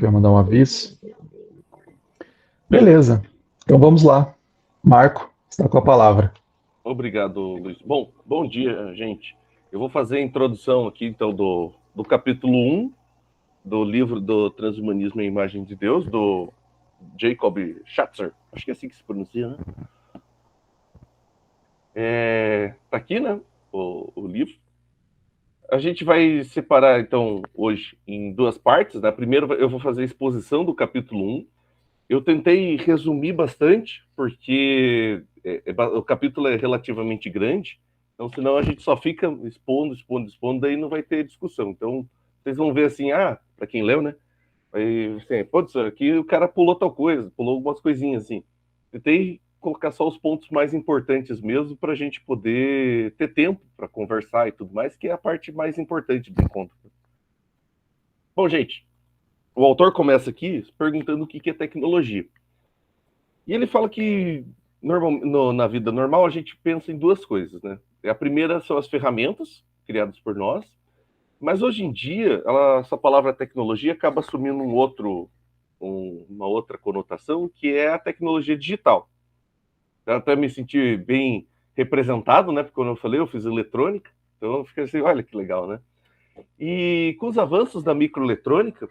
que eu ia mandar um aviso. Beleza. Então vamos lá. Marco, está com a palavra. Obrigado, Luiz. Bom dia, gente. Eu vou fazer a introdução aqui, então, do capítulo 1 do livro do Transhumanismo e Imagem de Deus, do Jacob Schatzer. Acho que é assim que se pronuncia, né? Tá aqui, né? O livro. A gente vai separar, então, hoje em duas partes, né? Primeiro eu vou fazer a exposição do capítulo 1. Eu tentei resumir bastante, porque o capítulo é relativamente grande, então senão a gente só fica expondo, daí não vai ter discussão. Então, vocês vão ver assim, para quem leu, né? Aí, assim, putz, aqui o cara pulou tal coisa, pulou algumas coisinhas assim. Tentei colocar só os pontos mais importantes mesmo, para a gente poder ter tempo para conversar e tudo mais, que é a parte mais importante do encontro. Bom, gente, o autor começa aqui perguntando o que é tecnologia. E ele fala que na vida normal a gente pensa em duas coisas, né? A primeira são as ferramentas criadas por nós, mas hoje em dia essa palavra tecnologia acaba assumindo uma outra conotação, que é a tecnologia digital. Eu até me senti bem representado, né? Porque quando eu falei, eu fiz eletrônica, então eu fiquei assim, olha que legal, né? E com os avanços da microeletrônica,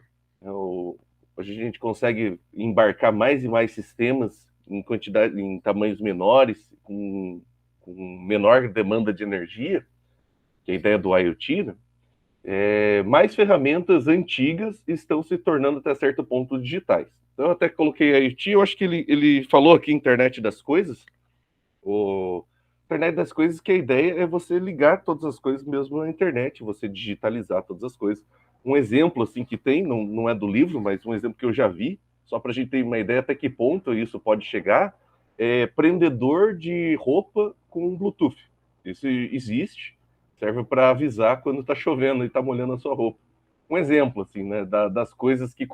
hoje a gente consegue embarcar mais e mais sistemas em tamanhos menores, com menor demanda de energia, que é a ideia do IoT, né? Mais ferramentas antigas estão se tornando até certo ponto digitais. Então eu até coloquei IoT, eu acho que ele falou aqui Internet das Coisas. Internet das Coisas, que a ideia é você ligar todas as coisas mesmo na internet, você digitalizar todas as coisas. Um exemplo assim que tem, não é do livro, mas um exemplo que eu já vi, só para a gente ter uma ideia até que ponto isso pode chegar, é prendedor de roupa com Bluetooth. Isso existe, serve para avisar quando está chovendo e está molhando a sua roupa. Um exemplo assim, né, das coisas que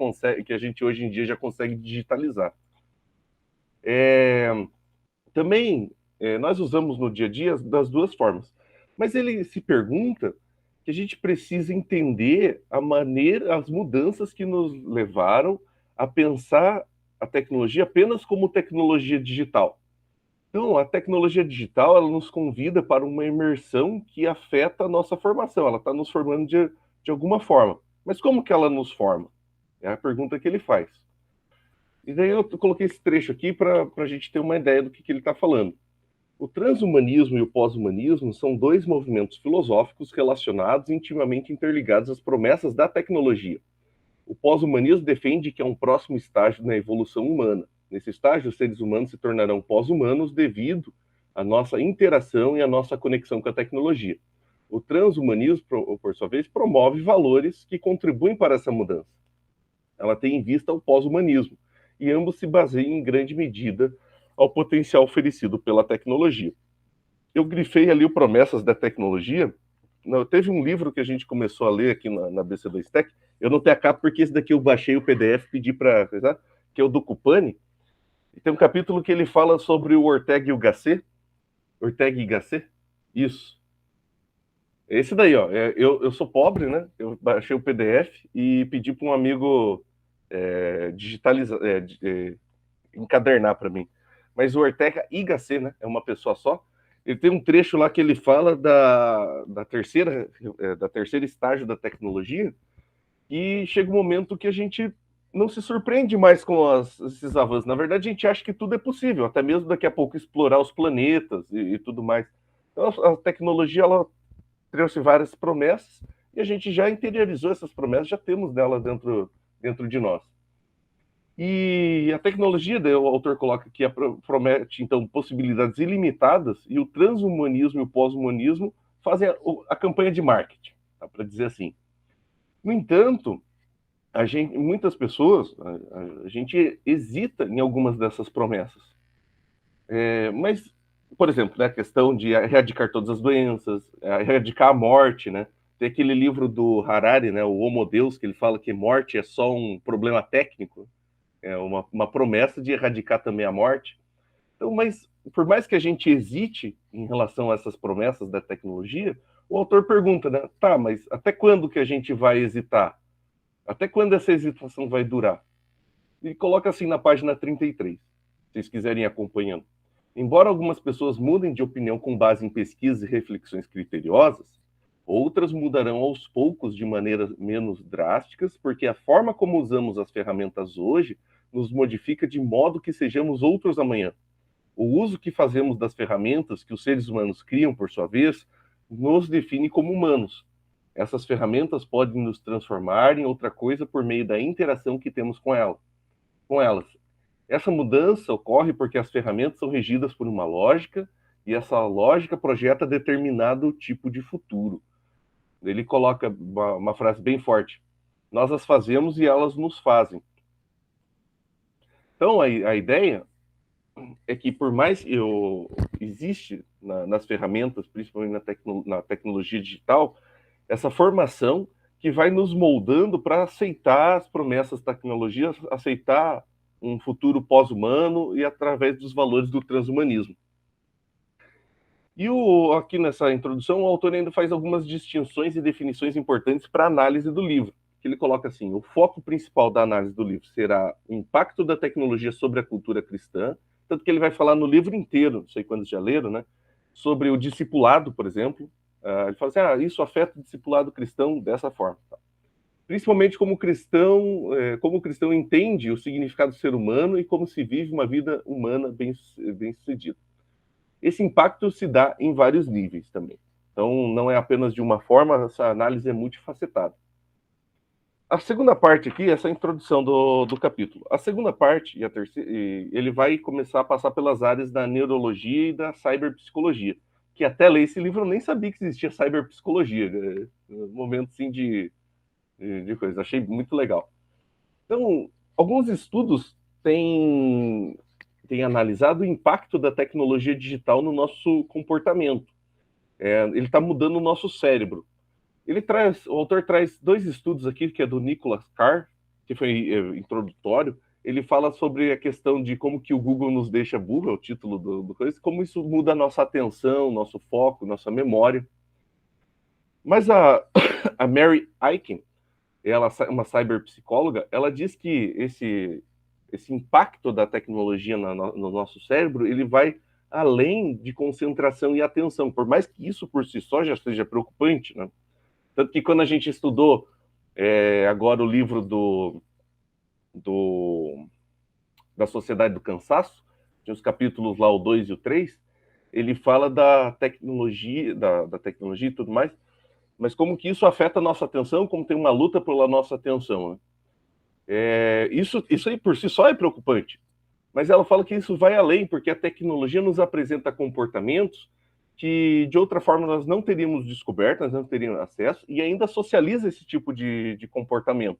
a gente hoje em dia já consegue digitalizar. Também nós usamos no dia a dia das duas formas. Mas ele se pergunta que a gente precisa entender as mudanças que nos levaram a pensar a tecnologia apenas como tecnologia digital. Então, a tecnologia digital, ela nos convida para uma imersão que afeta a nossa formação. Ela está nos formando de alguma forma. Mas como que ela nos forma? É a pergunta que ele faz. E daí eu coloquei esse trecho aqui para a gente ter uma ideia do que ele está falando. O transhumanismo e o pós-humanismo são dois movimentos filosóficos relacionados e intimamente interligados às promessas da tecnologia. O pós-humanismo defende que é um próximo estágio na evolução humana. Nesse estágio, os seres humanos se tornarão pós-humanos devido à nossa interação e à nossa conexão com a tecnologia. O transhumanismo, por sua vez, promove valores que contribuem para essa mudança. Ela tem em vista o pós-humanismo, e ambos se baseiam em grande medida ao potencial oferecido pela tecnologia. Eu grifei ali o Promessas da Tecnologia. Teve um livro que a gente começou a ler aqui na BC2 Tech. Eu não tenho a capa porque esse daqui eu baixei o PDF, pedi para, que é o do Cupani. E tem um capítulo que ele fala sobre o Ortega e o Gasset. Ortega e Gasset? Isso. Esse daí, ó. Eu sou pobre, né? Eu baixei o PDF e pedi para um amigo digitalizar, encadernar para mim. Mas o Ortega y Gasset, né? É uma pessoa só. Ele tem um trecho lá que ele fala da terceira estágio da tecnologia, e chega um momento que a gente não se surpreende mais com esses avanços. Na verdade, a gente acha que tudo é possível, até mesmo daqui a pouco explorar os planetas e tudo mais. Então, a tecnologia, ela trouxe várias promessas, e a gente já interiorizou essas promessas, já temos dela dentro de nós. E a tecnologia, o autor coloca que promete, então, possibilidades ilimitadas, e o transhumanismo e o pós-humanismo fazem a campanha de marketing, tá, para dizer assim. No entanto, muitas pessoas, a gente hesita em algumas dessas promessas. Mas, por exemplo, né, a questão de erradicar todas as doenças, erradicar a morte, né? Tem aquele livro do Harari, né, o Homo Deus, que ele fala que morte é só um problema técnico, uma promessa de erradicar também a morte. Então, mas por mais que a gente hesite em relação a essas promessas da tecnologia, o autor pergunta, né? Tá, mas até quando que a gente vai hesitar? Até quando essa hesitação vai durar? Ele coloca assim na página 33, se vocês quiserem ir acompanhando. Embora algumas pessoas mudem de opinião com base em pesquisas e reflexões criteriosas, outras mudarão aos poucos de maneiras menos drásticas, porque a forma como usamos as ferramentas hoje nos modifica de modo que sejamos outros amanhã. O uso que fazemos das ferramentas que os seres humanos criam, por sua vez, nos define como humanos. Essas ferramentas podem nos transformar em outra coisa por meio da interação que temos com elas. Essa mudança ocorre porque as ferramentas são regidas por uma lógica e essa lógica projeta determinado tipo de futuro. Ele coloca uma frase bem forte: nós as fazemos e elas nos fazem. Então, a ideia é que por mais que existe nas ferramentas, principalmente na tecnologia digital, essa formação que vai nos moldando para aceitar as promessas da tecnologia, aceitar um futuro pós-humano e através dos valores do transhumanismo. E aqui nessa introdução, o autor ainda faz algumas distinções e definições importantes para a análise do livro. Ele coloca assim: o foco principal da análise do livro será o impacto da tecnologia sobre a cultura cristã, tanto que ele vai falar no livro inteiro, não sei quantos já leram, né, sobre o discipulado, por exemplo. Ele fala assim: isso afeta o discipulado cristão dessa forma. Principalmente como o cristão entende o significado do ser humano e como se vive uma vida humana bem-sucedida. Esse impacto se dá em vários níveis também. Então, não é apenas de uma forma, essa análise é multifacetada. A segunda parte aqui, essa introdução do capítulo. A segunda parte, ele vai começar a passar pelas áreas da neurologia e da cyberpsicologia, que até ler esse livro eu nem sabia que existia cyberpsicologia, né? Um momento assim de coisa, achei muito legal. Então, alguns estudos têm analisado o impacto da tecnologia digital no nosso comportamento. Ele está mudando o nosso cérebro. O autor traz dois estudos aqui, que é do Nicholas Carr, que foi introdutório. Ele fala sobre a questão de como que o Google nos deixa burro, é o título do coisa, como isso muda a nossa atenção, nosso foco, nossa memória. Mas a Mary Eichen, ela é uma cyberpsicóloga, ela diz que esse impacto da tecnologia no nosso cérebro, ele vai além de concentração e atenção, por mais que isso por si só já seja preocupante, né? Tanto que quando a gente estudou agora o livro da Sociedade do Cansaço, tinha os capítulos lá, o 2 e o 3, ele fala da tecnologia, da tecnologia e tudo mais, mas como que isso afeta a nossa atenção, como tem uma luta pela nossa atenção, né? Isso aí por si só é preocupante, mas ela fala que isso vai além, porque a tecnologia nos apresenta comportamentos que de outra forma nós não teríamos descoberto, nós não teríamos acesso, e ainda socializa esse tipo de comportamento.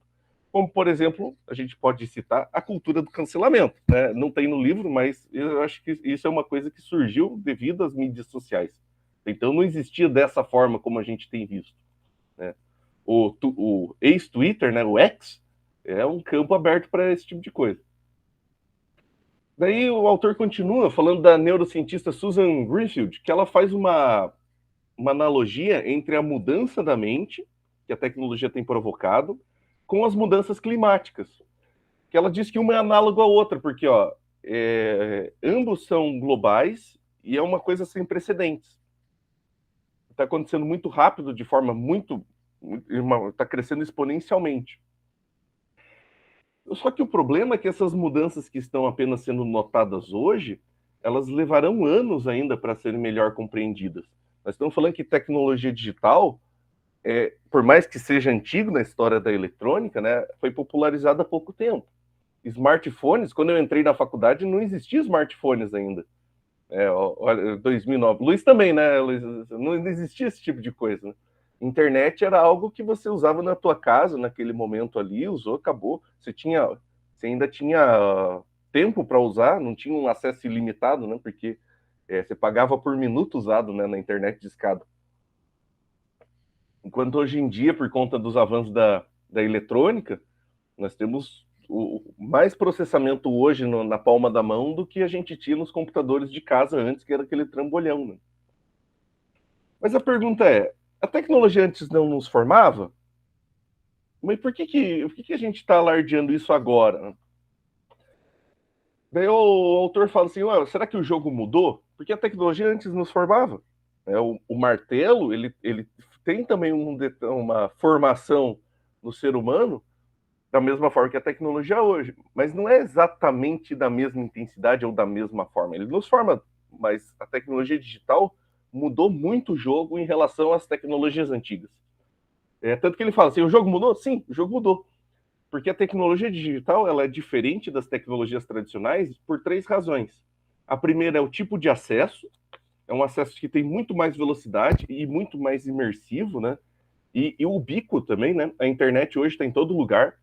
Como, por exemplo, a gente pode citar a cultura do cancelamento, né? Não tem no livro, mas eu acho que isso é uma coisa que surgiu devido às mídias sociais. Então não existia dessa forma como a gente tem visto, né? O ex-Twitter, né, o X, é um campo aberto para esse tipo de coisa. Daí o autor continua falando da neurocientista Susan Greenfield, que ela faz uma analogia entre a mudança da mente, que a tecnologia tem provocado, com as mudanças climáticas. Que ela diz que uma é análoga à outra, porque ambos são globais e é uma coisa sem precedentes. Está acontecendo muito rápido, de forma está crescendo exponencialmente. Só que o problema é que essas mudanças que estão apenas sendo notadas hoje, elas levarão anos ainda para serem melhor compreendidas. Nós estamos falando que tecnologia digital, por mais que seja antigo na história da eletrônica, né, foi popularizada há pouco tempo. Smartphones, quando eu entrei na faculdade, não existia smartphones ainda. 2009. Luiz também, né, Luiz? Não existia esse tipo de coisa, né? Internet era algo que você usava na tua casa, naquele momento ali, usou, acabou. Você ainda tinha tempo para usar, não tinha um acesso ilimitado, né? Porque você pagava por minuto usado, né, na internet de escada. Enquanto hoje em dia, por conta dos avanços da eletrônica, nós temos mais processamento hoje na palma da mão do que a gente tinha nos computadores de casa antes, que era aquele trambolhão, né? Mas a pergunta é, a tecnologia antes não nos formava? Mas por que a gente está alardeando isso agora? Daí o autor fala assim, ué, será que o jogo mudou? Porque a tecnologia antes nos formava. O martelo, ele tem também uma formação no ser humano, da mesma forma que a tecnologia hoje, mas não é exatamente da mesma intensidade ou da mesma forma. Ele nos forma, mas a tecnologia digital mudou muito o jogo em relação às tecnologias antigas. Tanto que ele fala assim, o jogo mudou? Sim, o jogo mudou. Porque a tecnologia digital ela é diferente das tecnologias tradicionais por três razões. A primeira é o tipo de acesso, é um acesso que tem muito mais velocidade e muito mais imersivo, né? E ubíquo também, né? A internet hoje está em todo lugar,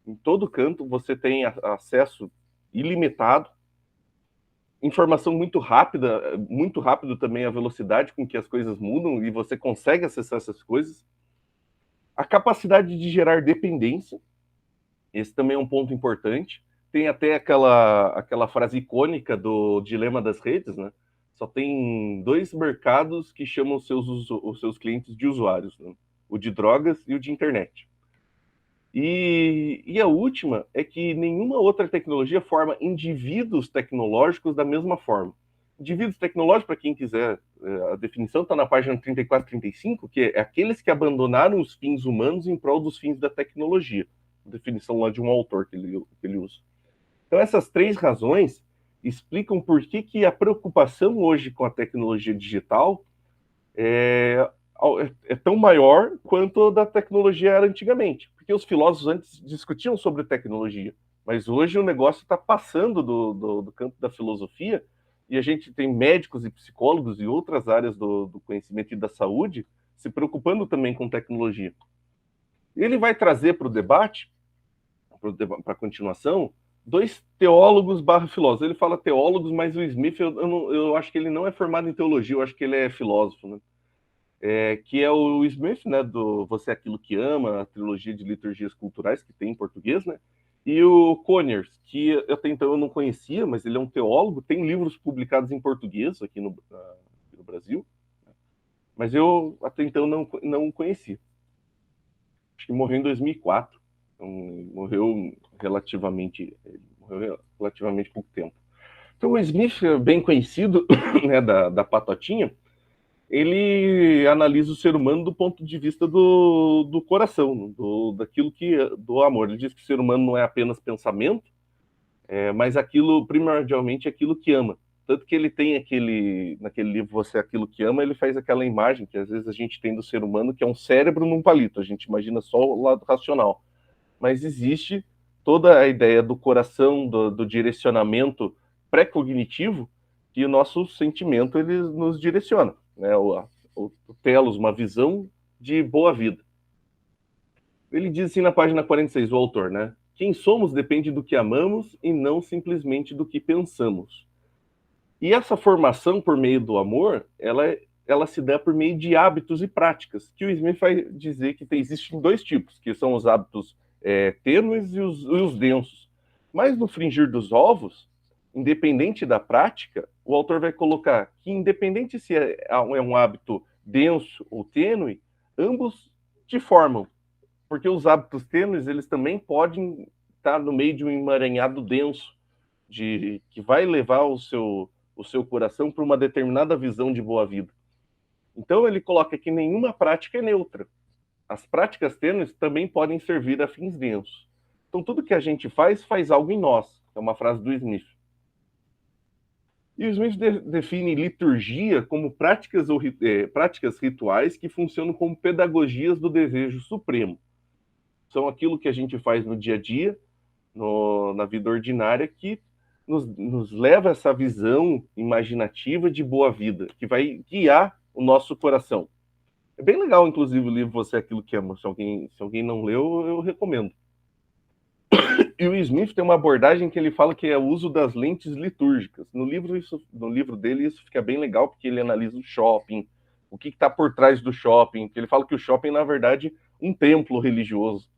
em todo canto, você tem acesso ilimitado, informação muito rápido também a velocidade com que as coisas mudam e você consegue acessar essas coisas. A capacidade de gerar dependência, esse também é um ponto importante. Tem até aquela frase icônica do dilema das redes, né? Só tem dois mercados que chamam os seus clientes de usuários, né? O de drogas e o de internet. E a última é que nenhuma outra tecnologia forma indivíduos tecnológicos da mesma forma. Indivíduos tecnológicos, para quem quiser, a definição está na página 34 e 35, que é aqueles que abandonaram os fins humanos em prol dos fins da tecnologia. Definição lá de um autor que ele usa. Então, essas três razões explicam por que a preocupação hoje com a tecnologia digital é, é tão maior quanto a da tecnologia era antigamente. Porque os filósofos antes discutiam sobre tecnologia, mas hoje o negócio está passando do campo da filosofia e a gente tem médicos e psicólogos e outras áreas do conhecimento e da saúde se preocupando também com tecnologia. Ele vai trazer para o debate, para a continuação, dois teólogos barra filósofos. Ele fala teólogos, mas o Smith, eu acho que ele não é formado em teologia, eu acho que ele é filósofo, né? Que é o Smith, né, do Você é Aquilo que Ama, a trilogia de liturgias culturais que tem em português, né? E o Conyers, que até então eu não conhecia, mas ele é um teólogo, tem livros publicados em português aqui no Brasil, mas eu até então não conhecia. Acho que morreu em 2004, então morreu relativamente pouco tempo. Então o Smith, bem conhecido, né, da patotinha, ele analisa o ser humano do ponto de vista do coração, daquilo do amor. Ele diz que o ser humano não é apenas pensamento, mas aquilo, primordialmente, aquilo que ama. Tanto que ele tem naquele livro Você é Aquilo que Ama, ele faz aquela imagem que às vezes a gente tem do ser humano, que é um cérebro num palito. A gente imagina só o lado racional. Mas existe toda a ideia do coração, do direcionamento pré-cognitivo, que o nosso sentimento ele nos direciona, né? O telos, uma visão de boa vida. Ele diz assim na página 46, o autor, né? Quem somos depende do que amamos e não simplesmente do que pensamos. E essa formação por meio do amor, ela se dá por meio de hábitos e práticas, que o Smith vai dizer que existem dois tipos, que são os hábitos tênues e os densos. Mas no fringir dos ovos, independente da prática, o autor vai colocar que independente se é um hábito denso ou tênue, ambos te formam, porque os hábitos tênues, eles também podem estar no meio de um emaranhado denso, que vai levar o seu coração para uma determinada visão de boa vida. Então ele coloca que nenhuma prática é neutra. As práticas tênues também podem servir a fins densos. Então tudo que a gente faz algo em nós. É uma frase do Smith. E o Smith define liturgia como práticas rituais que funcionam como pedagogias do desejo supremo. São aquilo que a gente faz no dia a dia, na vida ordinária, que nos leva a essa visão imaginativa de boa vida, que vai guiar o nosso coração. É bem legal, inclusive, o livro Você é Aquilo que Ama. Se alguém não leu, eu recomendo. E o Smith tem uma abordagem que ele fala que é o uso das lentes litúrgicas. No livro dele, isso fica bem legal, porque ele analisa o shopping, o que está por trás do shopping. Ele fala que o shopping, na verdade, é um templo religioso.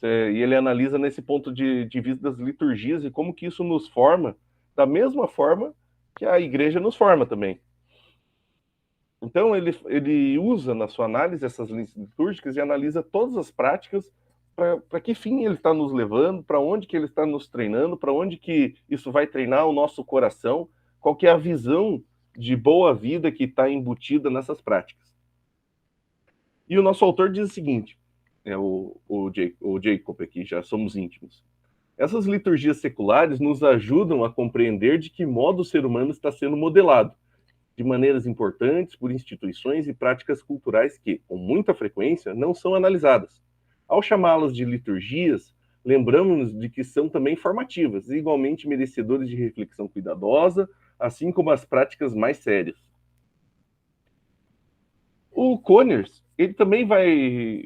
E ele analisa nesse ponto de vista das liturgias e como que isso nos forma, da mesma forma que a igreja nos forma também. Então, ele usa na sua análise essas leis litúrgicas e analisa todas as práticas para que fim ele está nos levando, para onde que ele está nos treinando, para onde que isso vai treinar o nosso coração, qual que é a visão de boa vida que está embutida nessas práticas. E o nosso autor diz o seguinte, o Jacob aqui, já somos íntimos. Essas liturgias seculares nos ajudam a compreender de que modo o ser humano está sendo modelado, de maneiras importantes por instituições e práticas culturais que, com muita frequência, não são analisadas. Ao chamá-las de liturgias, lembramos-nos de que são também formativas e igualmente merecedoras de reflexão cuidadosa, assim como as práticas mais sérias. O Conyers,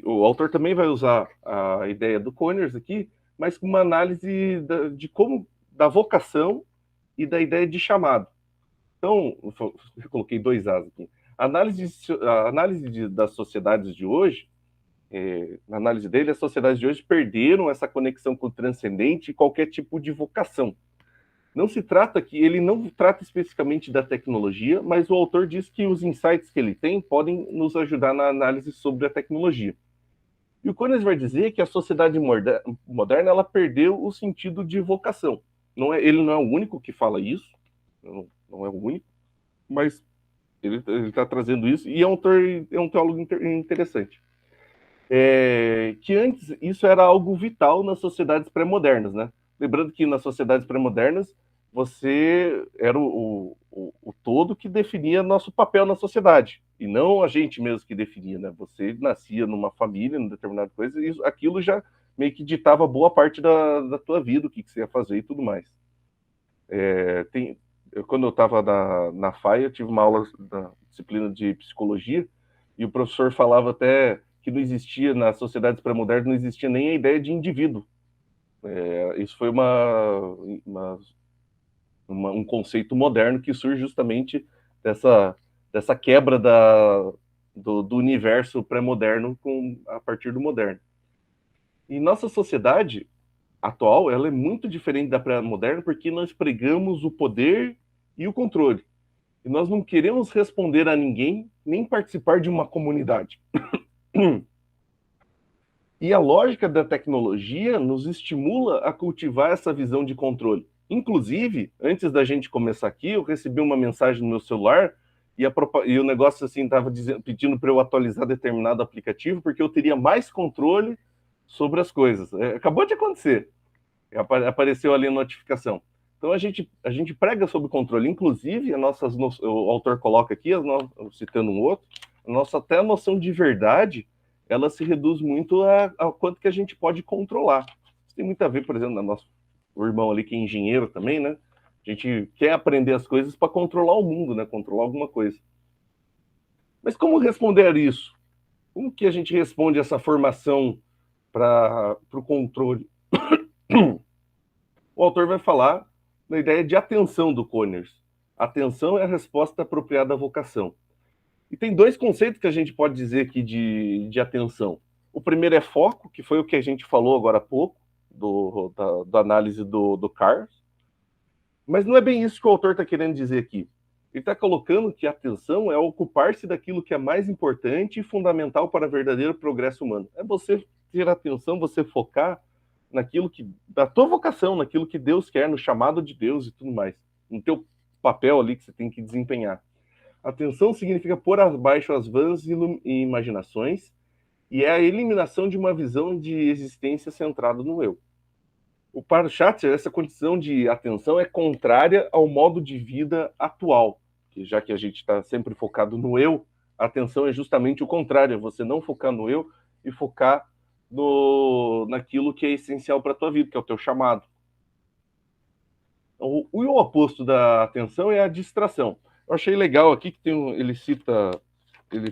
o autor também vai usar a ideia do Conyers aqui, mas com uma análise da vocação e da ideia de chamado. Então, eu coloquei 2 As aqui. A análise das sociedades de hoje, na análise dele, as sociedades de hoje perderam essa conexão com o transcendente e qualquer tipo de vocação. Ele não trata especificamente da tecnologia, mas o autor diz que os insights que ele tem podem nos ajudar na análise sobre a tecnologia. E o Conyers vai dizer que a sociedade moderna ela perdeu o sentido de vocação. Ele não é o único que fala isso, não é o único, mas ele está trazendo isso, e é um teólogo interessante. Que antes isso era algo vital nas sociedades pré-modernas, né? Lembrando que nas sociedades pré-modernas você era o todo que definia nosso papel na sociedade, e não a gente mesmo que definia, né? Você nascia numa família, numa determinada coisa, e aquilo já meio que ditava boa parte da tua vida, o que você ia fazer e tudo mais. Quando eu estava na FAI, eu tive uma aula da disciplina de psicologia, e o professor falava até que não existia, nas sociedades pré-modernas, não existia nem a ideia de indivíduo. Isso foi um conceito moderno que surge justamente dessa quebra do universo pré-moderno a partir do moderno. E nossa sociedade atual, ela é muito diferente da pré-moderna porque nós pregamos o poder e o controle. E nós não queremos responder a ninguém, nem participar de uma comunidade. E a lógica da tecnologia nos estimula a cultivar essa visão de controle. Inclusive, antes da gente começar aqui, eu recebi uma mensagem no meu celular e o negócio assim estava pedindo para eu atualizar determinado aplicativo porque eu teria mais controle sobre as coisas. Acabou de acontecer. Apareceu ali a notificação. Então a gente prega sobre controle. Inclusive, o autor coloca aqui, citando um outro, até a noção de verdade, ela se reduz muito ao quanto que a gente pode controlar. Isso tem muito a ver, por exemplo, o irmão ali que é engenheiro também, né? A gente quer aprender as coisas para controlar o mundo, né? Controlar alguma coisa. Mas como responder a isso? Como que a gente responde essa formação para o controle? O autor vai falar da ideia de atenção do Conyers. Atenção é a resposta apropriada à vocação. E tem 2 conceitos que a gente pode dizer aqui de atenção. O primeiro é foco, que foi o que a gente falou agora há pouco, da análise do Carlos. Mas não é bem isso que o autor está querendo dizer aqui. Ele está colocando que a atenção é ocupar-se daquilo que é mais importante e fundamental para o verdadeiro progresso humano. É você ter atenção, você focar da tua vocação, naquilo que Deus quer, no chamado de Deus e tudo mais. No teu papel ali que você tem que desempenhar. Atenção significa pôr abaixo as vãs imaginações e é a eliminação de uma visão de existência centrada no eu. Para o Schatzer, essa condição de atenção é contrária ao modo de vida atual, que já que a gente está sempre focado no eu, a atenção é justamente o contrário, é você não focar no eu e focar naquilo que é essencial para a tua vida, que é o teu chamado. O oposto da atenção é a distração. Eu achei legal aqui que ele cita,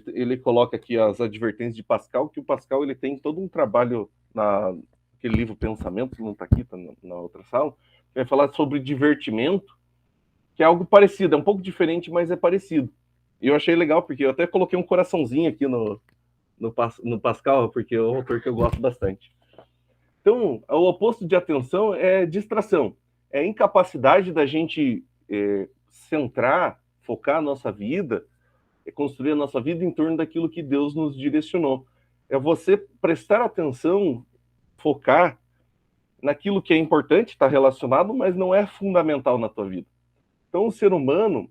ele coloca aqui as advertências de Pascal, que o Pascal ele tem todo um trabalho naquele livro Pensamento, que não está aqui, está na outra sala, que vai falar sobre divertimento, que é algo parecido, é um pouco diferente, mas é parecido. E eu achei legal, porque eu até coloquei um coraçãozinho aqui no Pascal, porque é um autor que eu gosto bastante. Então, o oposto de atenção é distração. É a incapacidade da gente centrar, focar a nossa vida, construir a nossa vida em torno daquilo que Deus nos direcionou. É você prestar atenção focar naquilo que é importante, está relacionado, mas não é fundamental na tua vida. Então, o ser humano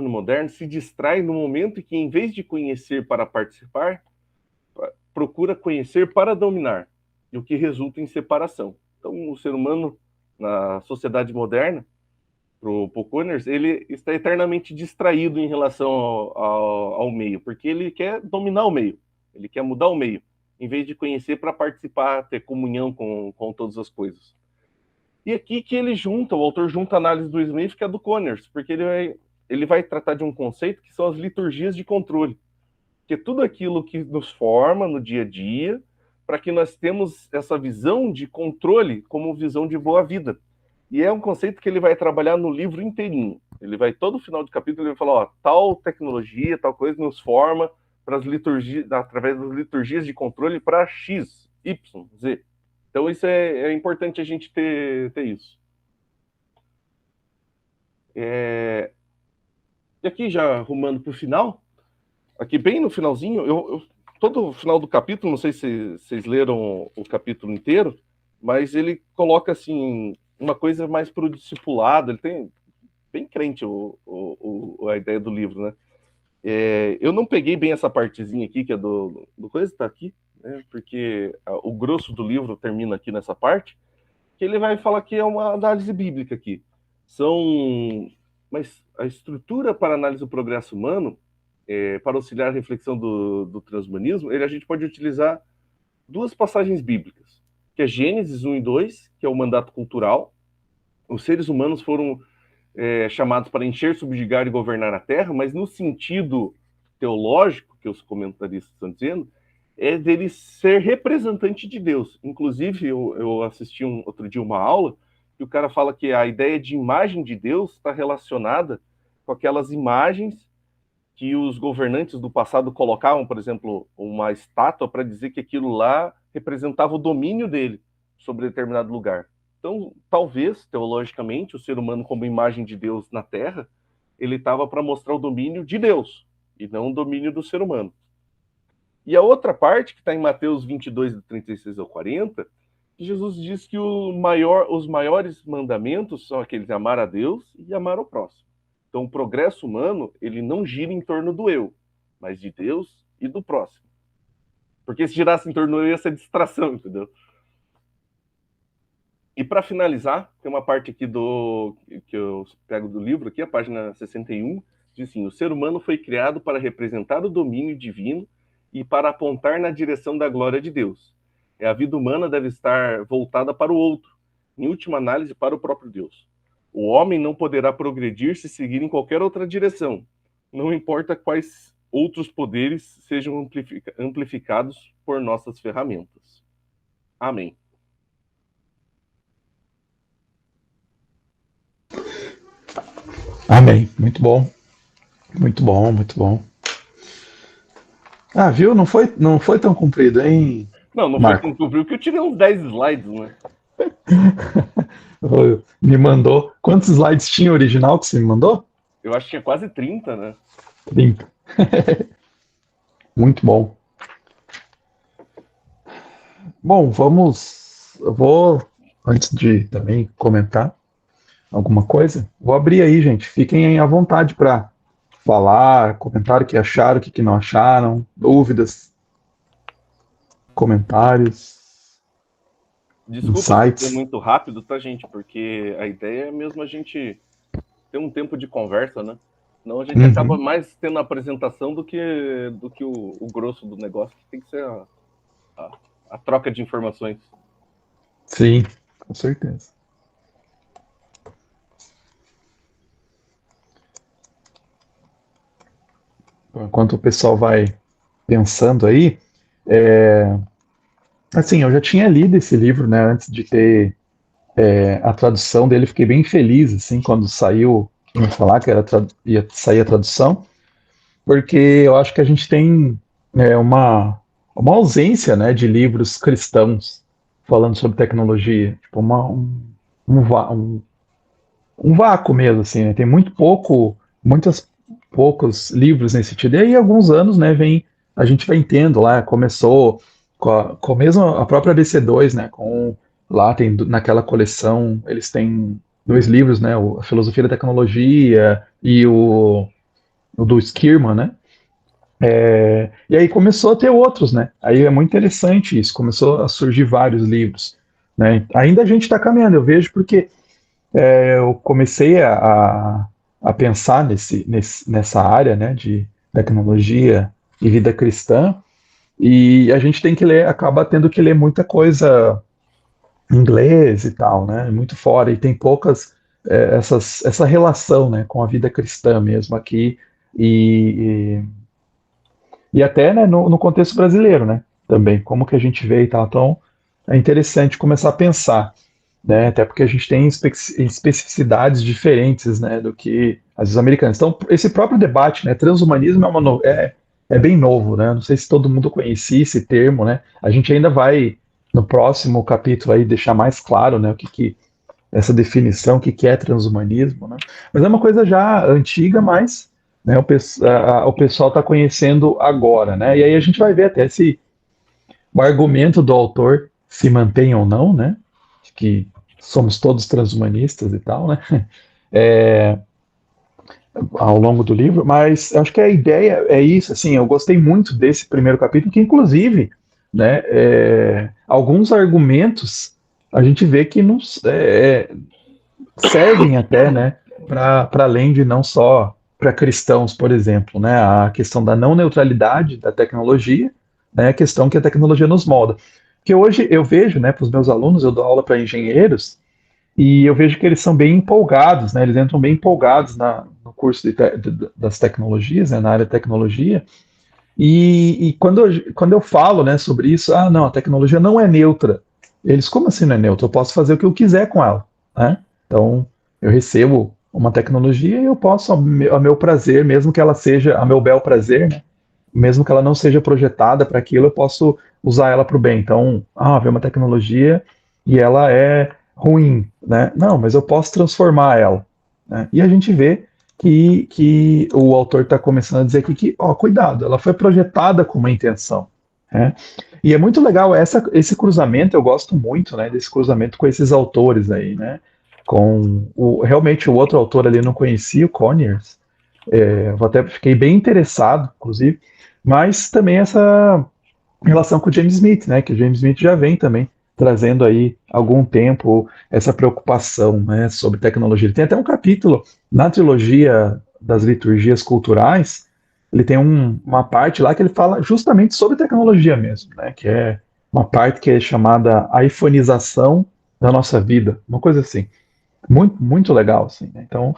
moderno se distrai no momento em que, em vez de conhecer para participar, procura conhecer para dominar, e o que resulta em separação. Então, o ser humano, na sociedade moderna, para o Paul Connors, ele está eternamente distraído em relação ao meio, porque ele quer dominar o meio, ele quer mudar o meio, em vez de conhecer para participar, ter comunhão com todas as coisas. E aqui que o autor junta a análise do Smith, que é do Connors, porque ele vai tratar de um conceito que são as liturgias de controle, que é tudo aquilo que nos forma no dia a dia, para que nós temos essa visão de controle como visão de boa vida. E é um conceito que ele vai trabalhar no livro inteirinho. Ele vai, todo final de capítulo, ele vai falar, ó, tal tecnologia, tal coisa nos forma para as liturgias, através das liturgias de controle para X, Y, Z. Então isso é importante a gente ter isso. E aqui, já arrumando para o final, aqui bem no finalzinho, todo o final do capítulo, não sei se vocês leram o capítulo inteiro, mas ele coloca assim uma coisa mais para o discipulado. Ele tem bem crente a ideia do livro, né? Eu não peguei bem essa partezinha aqui, que é do coisa, tá aqui, né? Porque o grosso do livro termina aqui nessa parte, que ele vai falar que é uma análise bíblica aqui. Mas a estrutura para análise do progresso humano, para auxiliar a reflexão do transhumanismo, a gente pode utilizar duas passagens bíblicas, que é Gênesis 1 e 2, que é o mandato cultural. Os seres humanos foram chamados para encher, subjugar e governar a Terra, mas no sentido teológico, que os comentaristas estão dizendo, é dele ser representante de Deus. Inclusive, eu assisti outro dia uma aula, que o cara fala que a ideia de imagem de Deus está relacionada com aquelas imagens que os governantes do passado colocavam, por exemplo, uma estátua para dizer que aquilo lá representava o domínio dele sobre determinado lugar. Então, talvez, teologicamente, o ser humano como imagem de Deus na Terra, ele estava para mostrar o domínio de Deus, e não o domínio do ser humano. E a outra parte, que está em Mateus 22, do 36 ao 40, Jesus diz que os maiores mandamentos são aqueles de amar a Deus e amar ao próximo. Então, o progresso humano, ele não gira em torno do eu, mas de Deus e do próximo. Porque se girasse em torno do eu, ia ser distração, entendeu? E para finalizar, tem uma parte aqui que eu pego do livro, aqui, a página 61, diz assim: o ser humano foi criado para representar o domínio divino e para apontar na direção da glória de Deus. A vida humana deve estar voltada para o outro, em última análise, para o próprio Deus. O homem não poderá progredir se seguir em qualquer outra direção, não importa quais outros poderes sejam amplificados por nossas ferramentas. Amém. Amém. Muito bom. Muito bom, muito bom. Ah, viu? Não foi tão comprido, hein? Não Marco. Foi tão comprido, porque eu tirei uns 10 slides, né? Me mandou. Quantos slides tinha original que você me mandou? Eu acho que tinha quase 30, né? 30. Muito bom. Bom, eu vou, antes de também comentar alguma coisa, vou abrir aí, gente. Fiquem à vontade para falar, comentar o que acharam, o que não acharam, dúvidas, comentários, Desculpa insights. ser muito rápido, tá, gente? Porque a ideia é mesmo a gente ter um tempo de conversa, né? Senão a gente acaba mais tendo a apresentação do que o grosso do negócio, que tem que ser a troca de informações. Sim, com certeza. Enquanto o pessoal vai pensando aí, assim, eu já tinha lido esse livro, né, antes de ter a tradução dele. Fiquei bem feliz, assim, quando saiu, ia falar que ia sair a tradução, porque eu acho que a gente tem uma ausência, né, de livros cristãos falando sobre tecnologia, tipo um vácuo mesmo, assim, né? Tem poucos livros nesse sentido. E aí, alguns anos, né, a gente vai tendo lá, começou com mesmo a própria DC2, né? Lá tem naquela coleção, eles têm dois livros, né? A Filosofia da Tecnologia e o do Skirman, né? E aí começou a ter outros, né? Aí é muito interessante isso, começou a surgir vários livros, né? Ainda a gente está caminhando, eu vejo porque eu comecei a pensar nessa área, né, de tecnologia e vida cristã, e a gente tem que ler, acaba tendo que ler muita coisa em inglês e tal, né? Muito fora, e tem poucas essa relação, né, com a vida cristã mesmo aqui, e, e até, né, no contexto brasileiro, né, também, como que a gente vê e tal. Então, é interessante começar a pensar, né, até porque a gente tem especificidades diferentes, né, do que as americanas. Então, esse próprio debate, né, transhumanismo é bem novo, né, não sei se todo mundo conhecia esse termo, né, a gente ainda vai, no próximo capítulo aí, deixar mais claro, né, essa definição, o que é transhumanismo, né? Mas é uma coisa já antiga, mas, né, o pessoal está conhecendo agora, né? E aí a gente vai ver até se o argumento do autor se mantém ou não, né? De que somos todos transhumanistas e tal, né? É, ao longo do livro, mas acho que a ideia é isso, assim, eu gostei muito desse primeiro capítulo, que inclusive, né, alguns argumentos a gente vê que não, servem até, né, para além de não só para cristãos, por exemplo, né, a questão da não neutralidade da tecnologia, né, a questão que a tecnologia nos molda. Que hoje eu vejo, né, para os meus alunos, eu dou aula para engenheiros, e eu vejo que eles são bem empolgados, né, eles entram bem empolgados no curso das tecnologias, né, na área de tecnologia, e quando eu falo, né, sobre isso, não, a tecnologia não é neutra. Eles, como assim não é neutra? Eu posso fazer o que eu quiser com ela, né? Então, eu recebo uma tecnologia e eu posso, a meu prazer, mesmo que ela seja, a meu bel prazer, né? Mesmo que ela não seja projetada para aquilo, eu posso usar ela para o bem. Então, vem uma tecnologia e ela é ruim, né? Não, mas eu posso transformar ela, né? E a gente vê que o autor está começando a dizer aqui que, cuidado, ela foi projetada com uma intenção, né? E é muito legal esse cruzamento, eu gosto muito, né, desse cruzamento com esses autores aí, né? Realmente o outro autor ali eu não conhecia, o Conyers, eu até fiquei bem interessado, inclusive, mas também essa relação com o James Smith, né? Que o James Smith já vem também trazendo aí há algum tempo essa preocupação, né, sobre tecnologia. Ele tem até um capítulo na trilogia das liturgias culturais, ele tem uma parte lá que ele fala justamente sobre tecnologia mesmo, né? Que é uma parte que é chamada a iPhoneização da nossa vida, uma coisa assim. Muito, muito legal, assim, né? Então,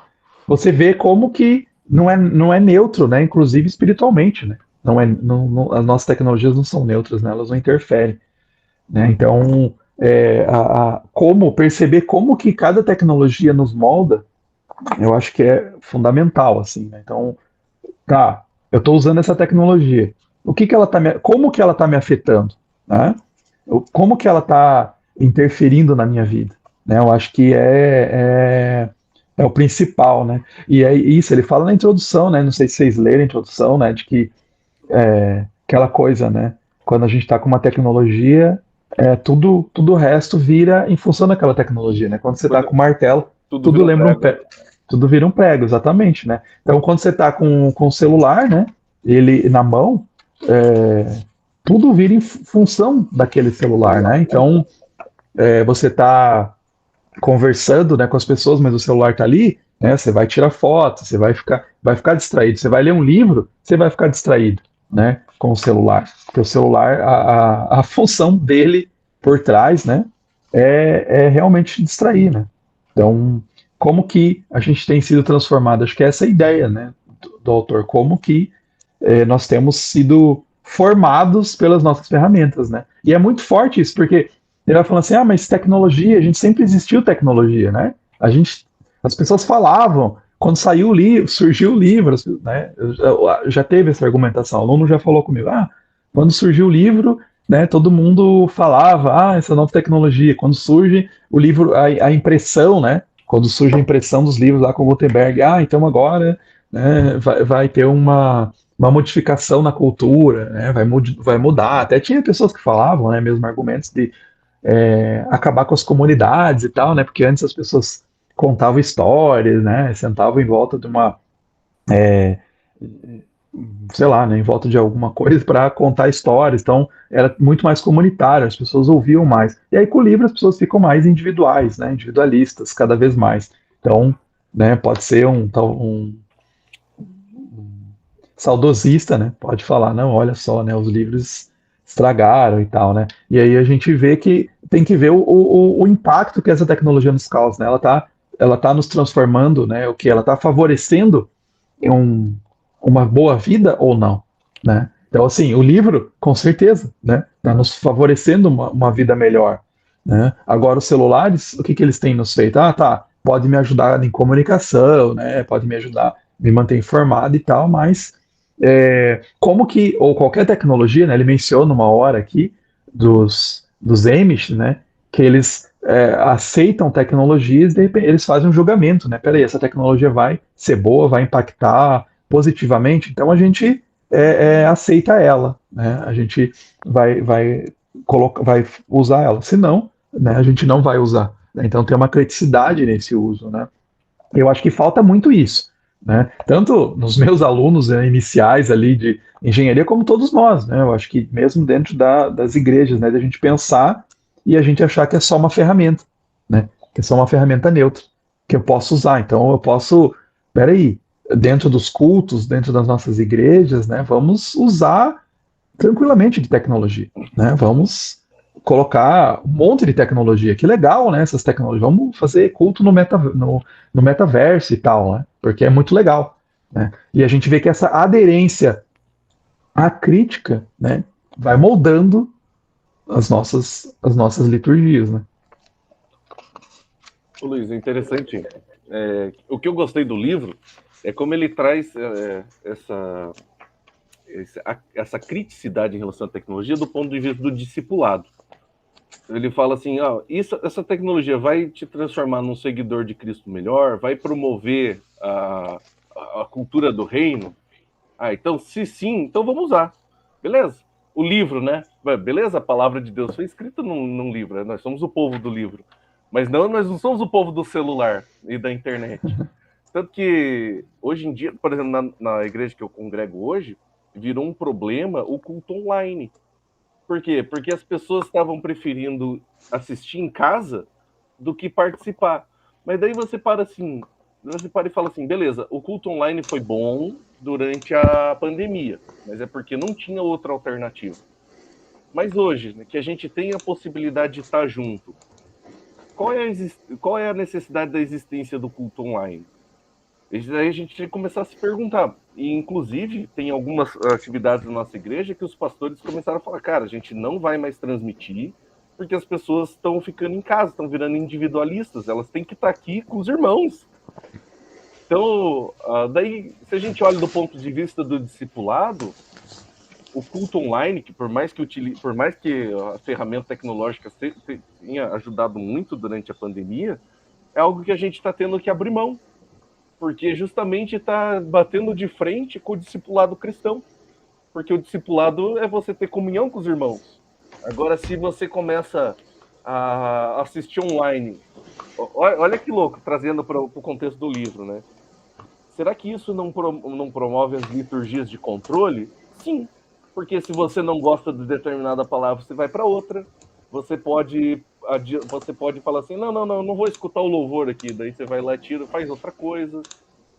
você vê como que não é neutro, né? Inclusive espiritualmente, né? As nossas tecnologias não são neutras, né? Elas não interferem, né? Então, como perceber como que cada tecnologia nos molda, eu acho que é fundamental, assim, né? Então, tá, eu estou usando essa tecnologia. Como que ela está me afetando, né? Como que ela está interferindo na minha vida, né? Eu acho que é o principal, né? E é isso, ele fala na introdução, né? Não sei se vocês leram a introdução, né? De que aquela coisa, né? Quando a gente está com uma tecnologia, tudo o resto vira em função daquela tecnologia, né? Quando você está com o martelo, Tudo tudo vira um lembra prego. tudo vira um prego, exatamente, né? Então, quando você está com o celular, né? Ele na mão, tudo vira em função daquele celular, né? Então, você está conversando, né, com as pessoas, mas o celular está ali, né? Você vai tirar foto, você vai ficar distraído. Você vai ler um livro, você vai ficar distraído, né, com o celular. Porque o celular, a função dele por trás, né, é realmente distrair, né? Então, como que a gente tem sido transformado? Acho que é essa a ideia, né, do autor. Como que nós temos sido formados pelas nossas ferramentas, né? E é muito forte isso, porque ele vai falando assim, mas tecnologia, a gente sempre existiu tecnologia, né? As pessoas falavam, quando saiu o livro, surgiu o livro, né? Já teve essa argumentação, o aluno já falou comigo, quando surgiu o livro, né, todo mundo falava, essa nova tecnologia, quando surge o livro, a impressão, né? Quando surge a impressão dos livros lá com o Gutenberg, então agora, né, vai ter uma modificação na cultura, né? Vai mudar. Até tinha pessoas que falavam, né, mesmo argumentos de acabar com as comunidades e tal, né? Porque antes as pessoas contavam histórias, né? Sentavam em volta de uma, sei lá, né, em volta de alguma coisa para contar histórias. Então, era muito mais comunitário, as pessoas ouviam mais. E aí, com o livro, as pessoas ficam mais individuais, né, individualistas, cada vez mais. Então, né, pode ser um saudosista, né, pode falar, não, olha só, né, os livros estragaram e tal, né. E aí a gente vê que tem que ver o impacto que essa tecnologia nos causa, né. Ela tá nos transformando, né, o que ela está favorecendo um, uma boa vida ou não, né? Então, assim, o livro, com certeza, né, está nos favorecendo uma vida melhor, né? Agora, os celulares, o que que eles têm nos feito? Ah, tá, pode me ajudar em comunicação, né? Pode me ajudar, me manter informado e tal, mas como que, ou qualquer tecnologia, né? Ele menciona uma hora aqui dos Amish, né? Que eles aceitam tecnologias e de repente eles fazem um julgamento, né? Peraí, essa tecnologia vai ser boa, vai impactar positivamente, então a gente aceita ela, né? A gente vai usar ela. Se não, né, a gente não vai usar. Né? Então tem uma criticidade nesse uso, né? Eu acho que falta muito isso, né? Tanto nos meus alunos iniciais ali de engenharia, como todos nós, né? Eu acho que mesmo dentro das igrejas, né? Da gente pensar e a gente achar que é só uma ferramenta, né? Que é só uma ferramenta neutra, que eu posso usar. Então eu posso, peraí, dentro dos cultos, dentro das nossas igrejas, né? Vamos usar tranquilamente de tecnologia, né? Vamos colocar um monte de tecnologia. Que legal, né? Essas tecnologias. Vamos fazer culto no metaverso e tal, né? Porque é muito legal, né? E a gente vê que essa aderência à crítica, né? Vai moldando as nossas liturgias, né? Ô, Luiz, é interessante. O que eu gostei do livro é como ele traz essa criticidade em relação à tecnologia do ponto de vista do discipulado. Ele fala assim, essa tecnologia vai te transformar num seguidor de Cristo melhor, vai promover a cultura do reino. Então, se sim, então vamos usar. Beleza. O livro, né? Beleza, a palavra de Deus foi escrita num livro, né? Nós somos o povo do livro. Mas não, nós não somos o povo do celular e da internet. Tanto que, hoje em dia, por exemplo, na igreja que eu congrego hoje, virou um problema o culto online. Por quê? Porque as pessoas estavam preferindo assistir em casa do que participar. Mas daí você para e fala assim, beleza, o culto online foi bom durante a pandemia, mas é porque não tinha outra alternativa. Mas hoje, né, que a gente tem a possibilidade de estar junto, qual é a necessidade da existência do culto online? Isso aí a gente tem que começar a se perguntar. E, inclusive, tem algumas atividades na nossa igreja que os pastores começaram a falar, cara, a gente não vai mais transmitir, porque as pessoas estão ficando em casa, estão virando individualistas, elas têm que estar aqui com os irmãos. Então, daí, se a gente olha do ponto de vista do discipulado, o culto online, que por mais que a ferramenta tecnológica tenha ajudado muito durante a pandemia, é algo que a gente está tendo que abrir mão, porque justamente está batendo de frente com o discipulado cristão, porque o discipulado é você ter comunhão com os irmãos. Agora, se você começa a assistir online, olha que louco, trazendo para o contexto do livro, né? Será que isso não promove as liturgias de controle? Sim, porque se você não gosta de determinada palavra, você vai para outra. Você pode falar assim, não vou escutar o louvor aqui. Daí você vai lá, tira, faz outra coisa.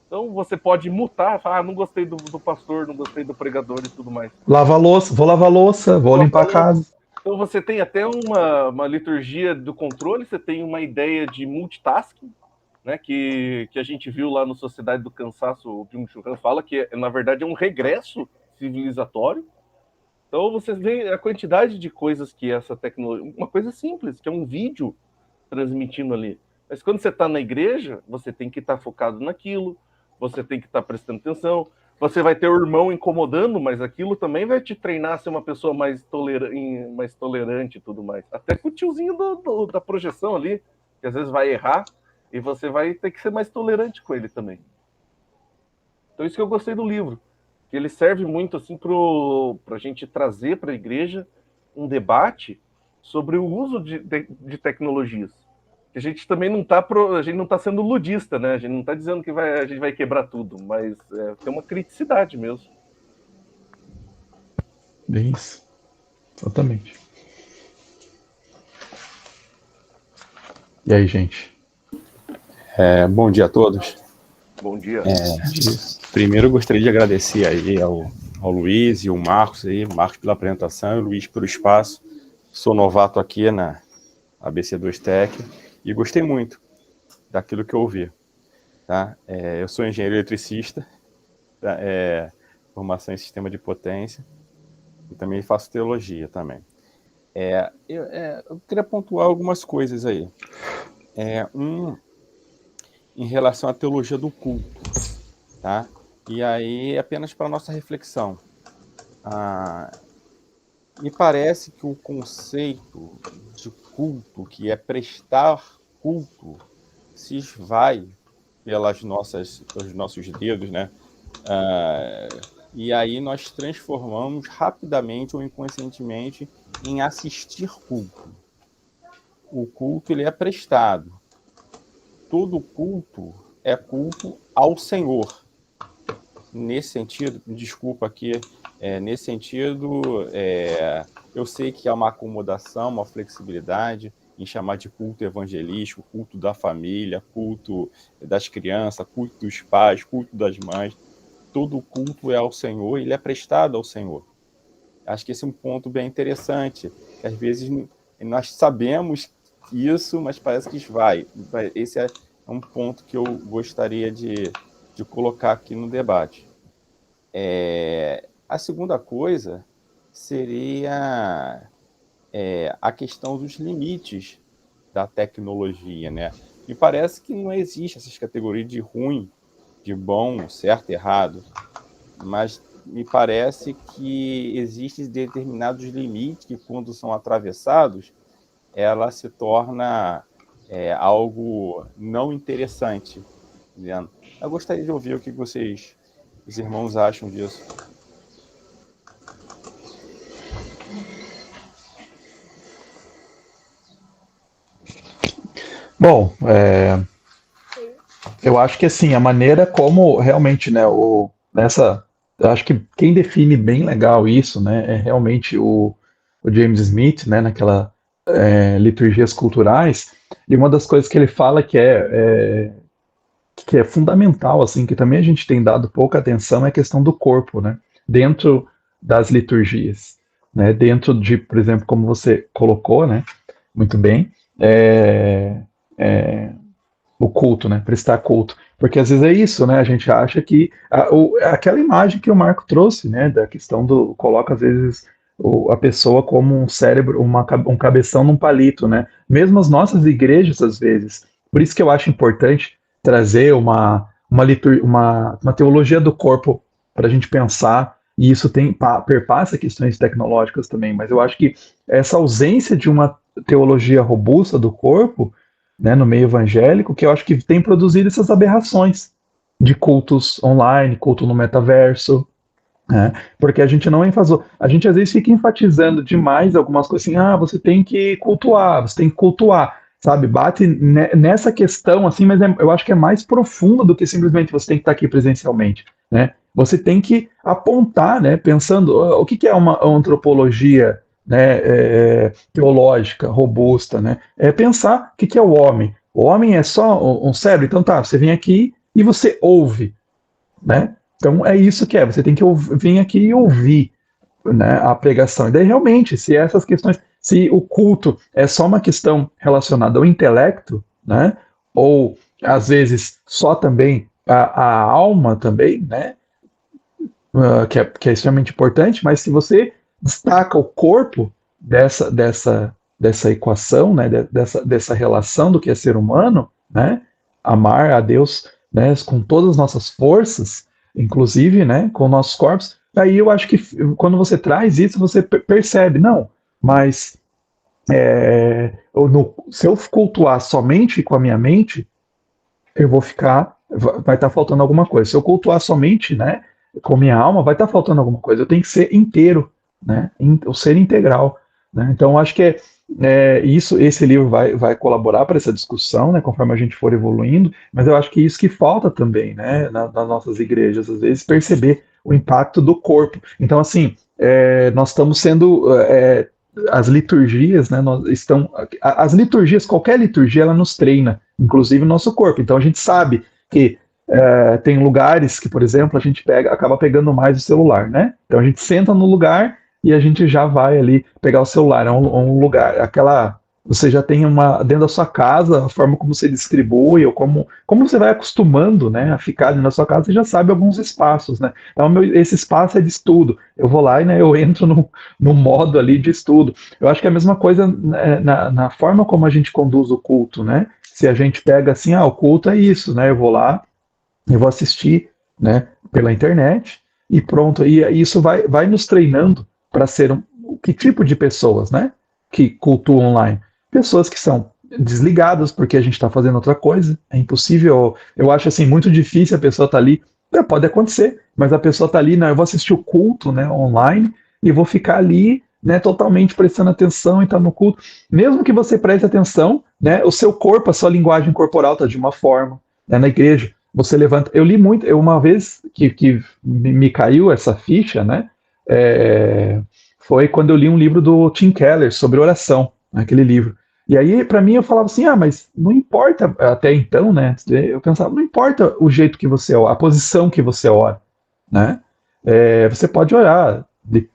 Então você pode mutar, falar, não gostei do pastor, não gostei do pregador e tudo mais. Lava a louça, vou lavar a louça, vou limpar a casa. Então você tem até uma liturgia do controle, você tem uma ideia de multitasking, né, que a gente viu lá no Sociedade do Cansaço, o Byung-Chul Han fala que, na verdade, é um regresso civilizatório. Então você vê a quantidade de coisas que essa tecnologia... Uma coisa simples, que é um vídeo transmitindo ali. Mas quando você está na igreja, você tem que estar focado naquilo, você tem que estar prestando atenção, você vai ter o irmão incomodando, mas aquilo também vai te treinar a ser uma pessoa mais tolerante e tudo mais. Até com o tiozinho da projeção ali, que às vezes vai errar, e você vai ter que ser mais tolerante com ele também. Então isso que eu gostei do livro. que ele serve muito assim para a gente trazer para a igreja um debate sobre o uso de tecnologias. A gente também não está a gente não tá sendo ludista, né? A gente não está dizendo que a gente vai quebrar tudo, mas tem uma criticidade mesmo. Bem isso. Exatamente. E aí, gente? Bom dia a todos. Bom dia. Primeiro eu gostaria de agradecer aí ao Luiz e ao Marcos aí, Marcos pela apresentação e o Luiz pelo espaço. Sou novato aqui na ABC2 Tech e gostei muito daquilo que eu ouvi. Tá? Eu sou engenheiro eletricista, formação em sistema de potência e também faço teologia também. Eu queria pontuar algumas coisas aí. Em relação à teologia do culto, tá? E aí, apenas para nossa reflexão. Me parece que o conceito de culto, que é prestar culto, se esvai pelos nossos dedos, né? E aí nós transformamos rapidamente ou inconscientemente em assistir culto. O culto, ele é prestado. Todo culto é culto ao Senhor. Nesse sentido, desculpa aqui, nesse sentido, eu sei que há uma acomodação, uma flexibilidade em chamar de culto evangelístico, culto da família, culto das crianças, culto dos pais, culto das mães. Todo culto é ao Senhor e ele é prestado ao Senhor. Acho que esse é um ponto bem interessante, que às vezes nós sabemos isso, mas parece que esvai. Esse é um ponto que eu gostaria de colocar aqui no debate. A segunda coisa seria a questão dos limites da tecnologia, né? Me parece que não existe essas categorias de ruim, de bom, certo e errado, mas me parece que existem determinados limites que, quando são atravessados, ela se torna algo não interessante. Entendeu? Eu gostaria de ouvir o que vocês, os irmãos, acham disso. Bom, eu acho que assim, a maneira como realmente, né, eu acho que quem define bem legal isso, né, é realmente o James Smith, né, naquela liturgias culturais, e uma das coisas que ele fala que é fundamental, assim, que também a gente tem dado pouca atenção é a questão do corpo, né, dentro das liturgias, né, dentro de, por exemplo, como você colocou, né, muito bem, o culto, né? Prestar culto. Porque às vezes é isso, né? A gente acha que aquela imagem que o Marco trouxe, né? Da questão do coloca às vezes a pessoa como um cérebro, um cabeção num palito, né? Mesmo as nossas igrejas às vezes. Por isso que eu acho importante trazer uma teologia do corpo para a gente pensar. E isso perpassa questões tecnológicas também. Mas eu acho que essa ausência de uma teologia robusta do corpo, né, no meio evangélico, que eu acho que tem produzido essas aberrações de cultos online, culto no metaverso, né, porque a gente não enfatizou, a gente às vezes fica enfatizando demais algumas coisas assim, você tem que cultuar, você tem que cultuar, sabe, bate nessa questão assim, mas eu acho que é mais profundo do que simplesmente você tem que estar aqui presencialmente, né, você tem que apontar, né, pensando o que é uma antropologia, né, teológica, robusta, né? É pensar o que é o homem. O homem é só um cérebro, então tá, você vem aqui e você ouve, né? Então é isso que é, você tem que vir aqui e ouvir, né, a pregação. E daí realmente, se essas questões, se o culto é só uma questão relacionada ao intelecto, né? Ou às vezes só também a alma também, né? Que é extremamente importante, mas se você destaca o corpo dessa equação, né, dessa relação do que é ser humano, né, amar a Deus, né, com todas as nossas forças, inclusive, né, com nossos corpos, aí eu acho que quando você traz isso, você percebe, não, mas se eu cultuar somente com a minha mente, eu vou ficar, vai estar faltando alguma coisa. Se eu cultuar somente, né, com minha alma, vai estar faltando alguma coisa. Eu tenho que ser inteiro, né? O ser integral, né? Então, eu acho que esse livro vai colaborar para essa discussão, né? Conforme a gente for evoluindo, mas eu acho que isso que falta também, né? Nas nossas igrejas, às vezes, perceber o impacto do corpo. Então, assim, nós estamos sendo as liturgias, né, as liturgias, qualquer liturgia, ela nos treina, inclusive o nosso corpo. Então a gente sabe que tem lugares que, por exemplo, a gente acaba pegando mais o celular, né? Então a gente senta no lugar e a gente já vai ali pegar o celular. É um lugar, você já tem dentro da sua casa, a forma como você distribui, ou como você vai acostumando, né, a ficar ali na sua casa, você já sabe alguns espaços, né? Então, esse espaço é de estudo. Eu vou lá e, né, eu entro no modo ali de estudo. Eu acho que é a mesma coisa, né, na forma como a gente conduz o culto, né? Se a gente pega assim, o culto é isso, né? Eu vou lá, eu vou assistir, né, pela internet, e pronto. E isso vai nos treinando para ser que tipo de pessoas, né? Que cultuam online. Pessoas que são desligadas porque a gente está fazendo outra coisa. É impossível. Eu acho assim muito difícil a pessoa estar ali. Pode acontecer, mas a pessoa está ali, eu vou assistir o culto, né, online e vou ficar ali, né, totalmente prestando atenção e tá no culto. Mesmo que você preste atenção, né, o seu corpo, a sua linguagem corporal está de uma forma, né, na igreja. Você levanta. Eu li muito. Uma vez que me caiu essa ficha, né? Foi quando eu li um livro do Tim Keller sobre oração, aquele livro. E aí, para mim, eu falava assim: mas não importa até então, né? Eu pensava, não importa o jeito que você ora, a posição que você ora, né? Você pode orar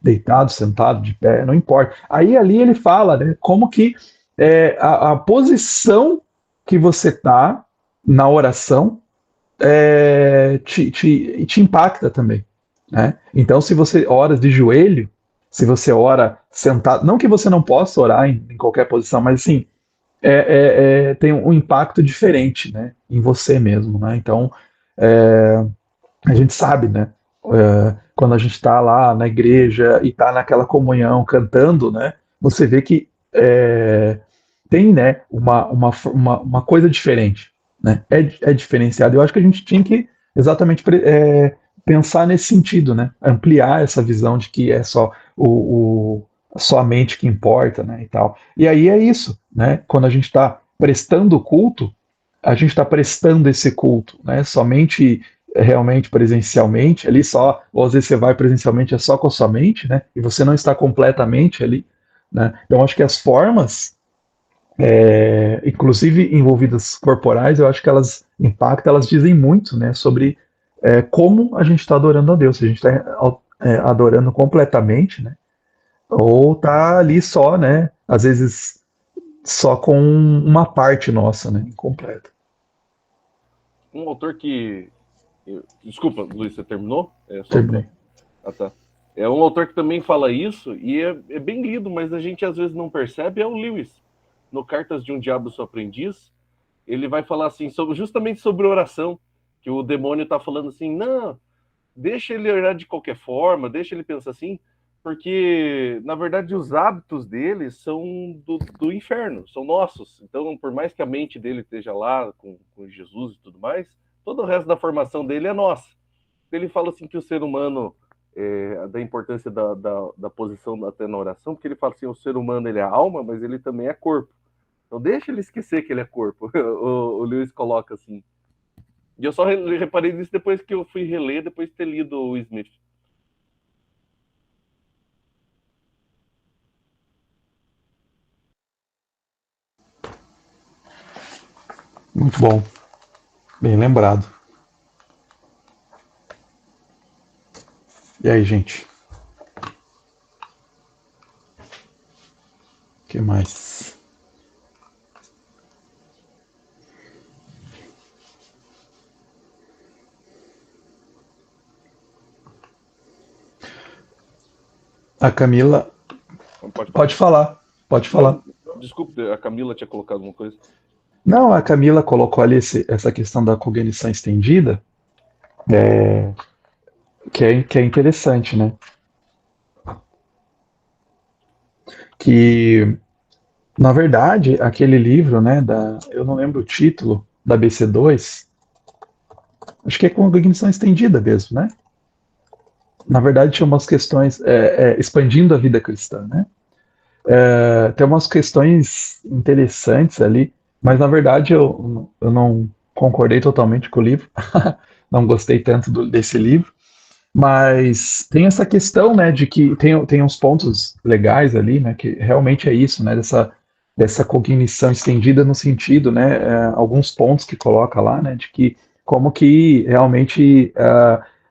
deitado, sentado, de pé, não importa. Aí ali ele fala, né? Como que a posição que você tá na oração te impacta também, né? Então, se você ora de joelho, se você ora sentado, não que você não possa orar em qualquer posição, mas assim, tem um impacto diferente, né, em você mesmo, né? Então, a gente sabe, né, quando a gente está lá na igreja e está naquela comunhão cantando, né, você vê que tem, né, uma coisa diferente, né? É diferenciado. Eu acho que a gente tinha que exatamente pensar nesse sentido, né? Ampliar essa visão de que é só só a mente que importa, né? E tal. E aí é isso, né? Quando a gente está prestando culto, a gente está prestando esse culto, né? Somente realmente presencialmente, ali só, ou às vezes você vai presencialmente é só com a sua mente, né? E você não está completamente ali, né? Então acho que as formas inclusive envolvidas corporais, eu acho que elas impactam, elas dizem muito, né, sobre como a gente está adorando a Deus, se a gente está adorando completamente, né, ou está ali só, né, às vezes só com uma parte nossa, né, incompleta. Um autor que... Desculpa, Luiz, você terminou? Terminei. Tá. É um autor que também fala isso, e é bem lido, mas a gente às vezes não percebe, é o Lewis. No Cartas de um Diabo Seu Aprendiz, ele vai falar assim, justamente sobre oração, que o demônio está falando assim, não, deixa ele orar de qualquer forma, deixa ele pensar assim, porque, na verdade, os hábitos dele são do inferno, são nossos. Então, por mais que a mente dele esteja lá com Jesus e tudo mais, todo o resto da formação dele é nossa. Ele fala assim que o ser humano, da importância da posição até na oração, porque ele fala assim, o ser humano ele é alma, mas ele também é corpo. Então deixa ele esquecer que ele é corpo. O Lewis coloca assim. E eu só reparei nisso depois que eu fui reler, depois de ter lido o Smith. Muito bom. Bem lembrado. E aí, gente? O que mais? A Camila... Pode falar. Não, desculpe, a Camila tinha colocado alguma coisa. Não, a Camila colocou ali essa questão da cognição estendida, que é interessante, né? Que, na verdade, aquele livro, né, eu não lembro o título, da BC2, acho que é cognição estendida mesmo, né? na verdade, tinha umas questões expandindo a vida cristã, né? Tem umas questões interessantes ali, mas na verdade eu não concordei totalmente com o livro, não gostei tanto desse livro, mas tem essa questão, né, de que tem uns pontos legais ali, né, que realmente é isso, né, dessa cognição estendida no sentido, né, alguns pontos que coloca lá, né, de que como que realmente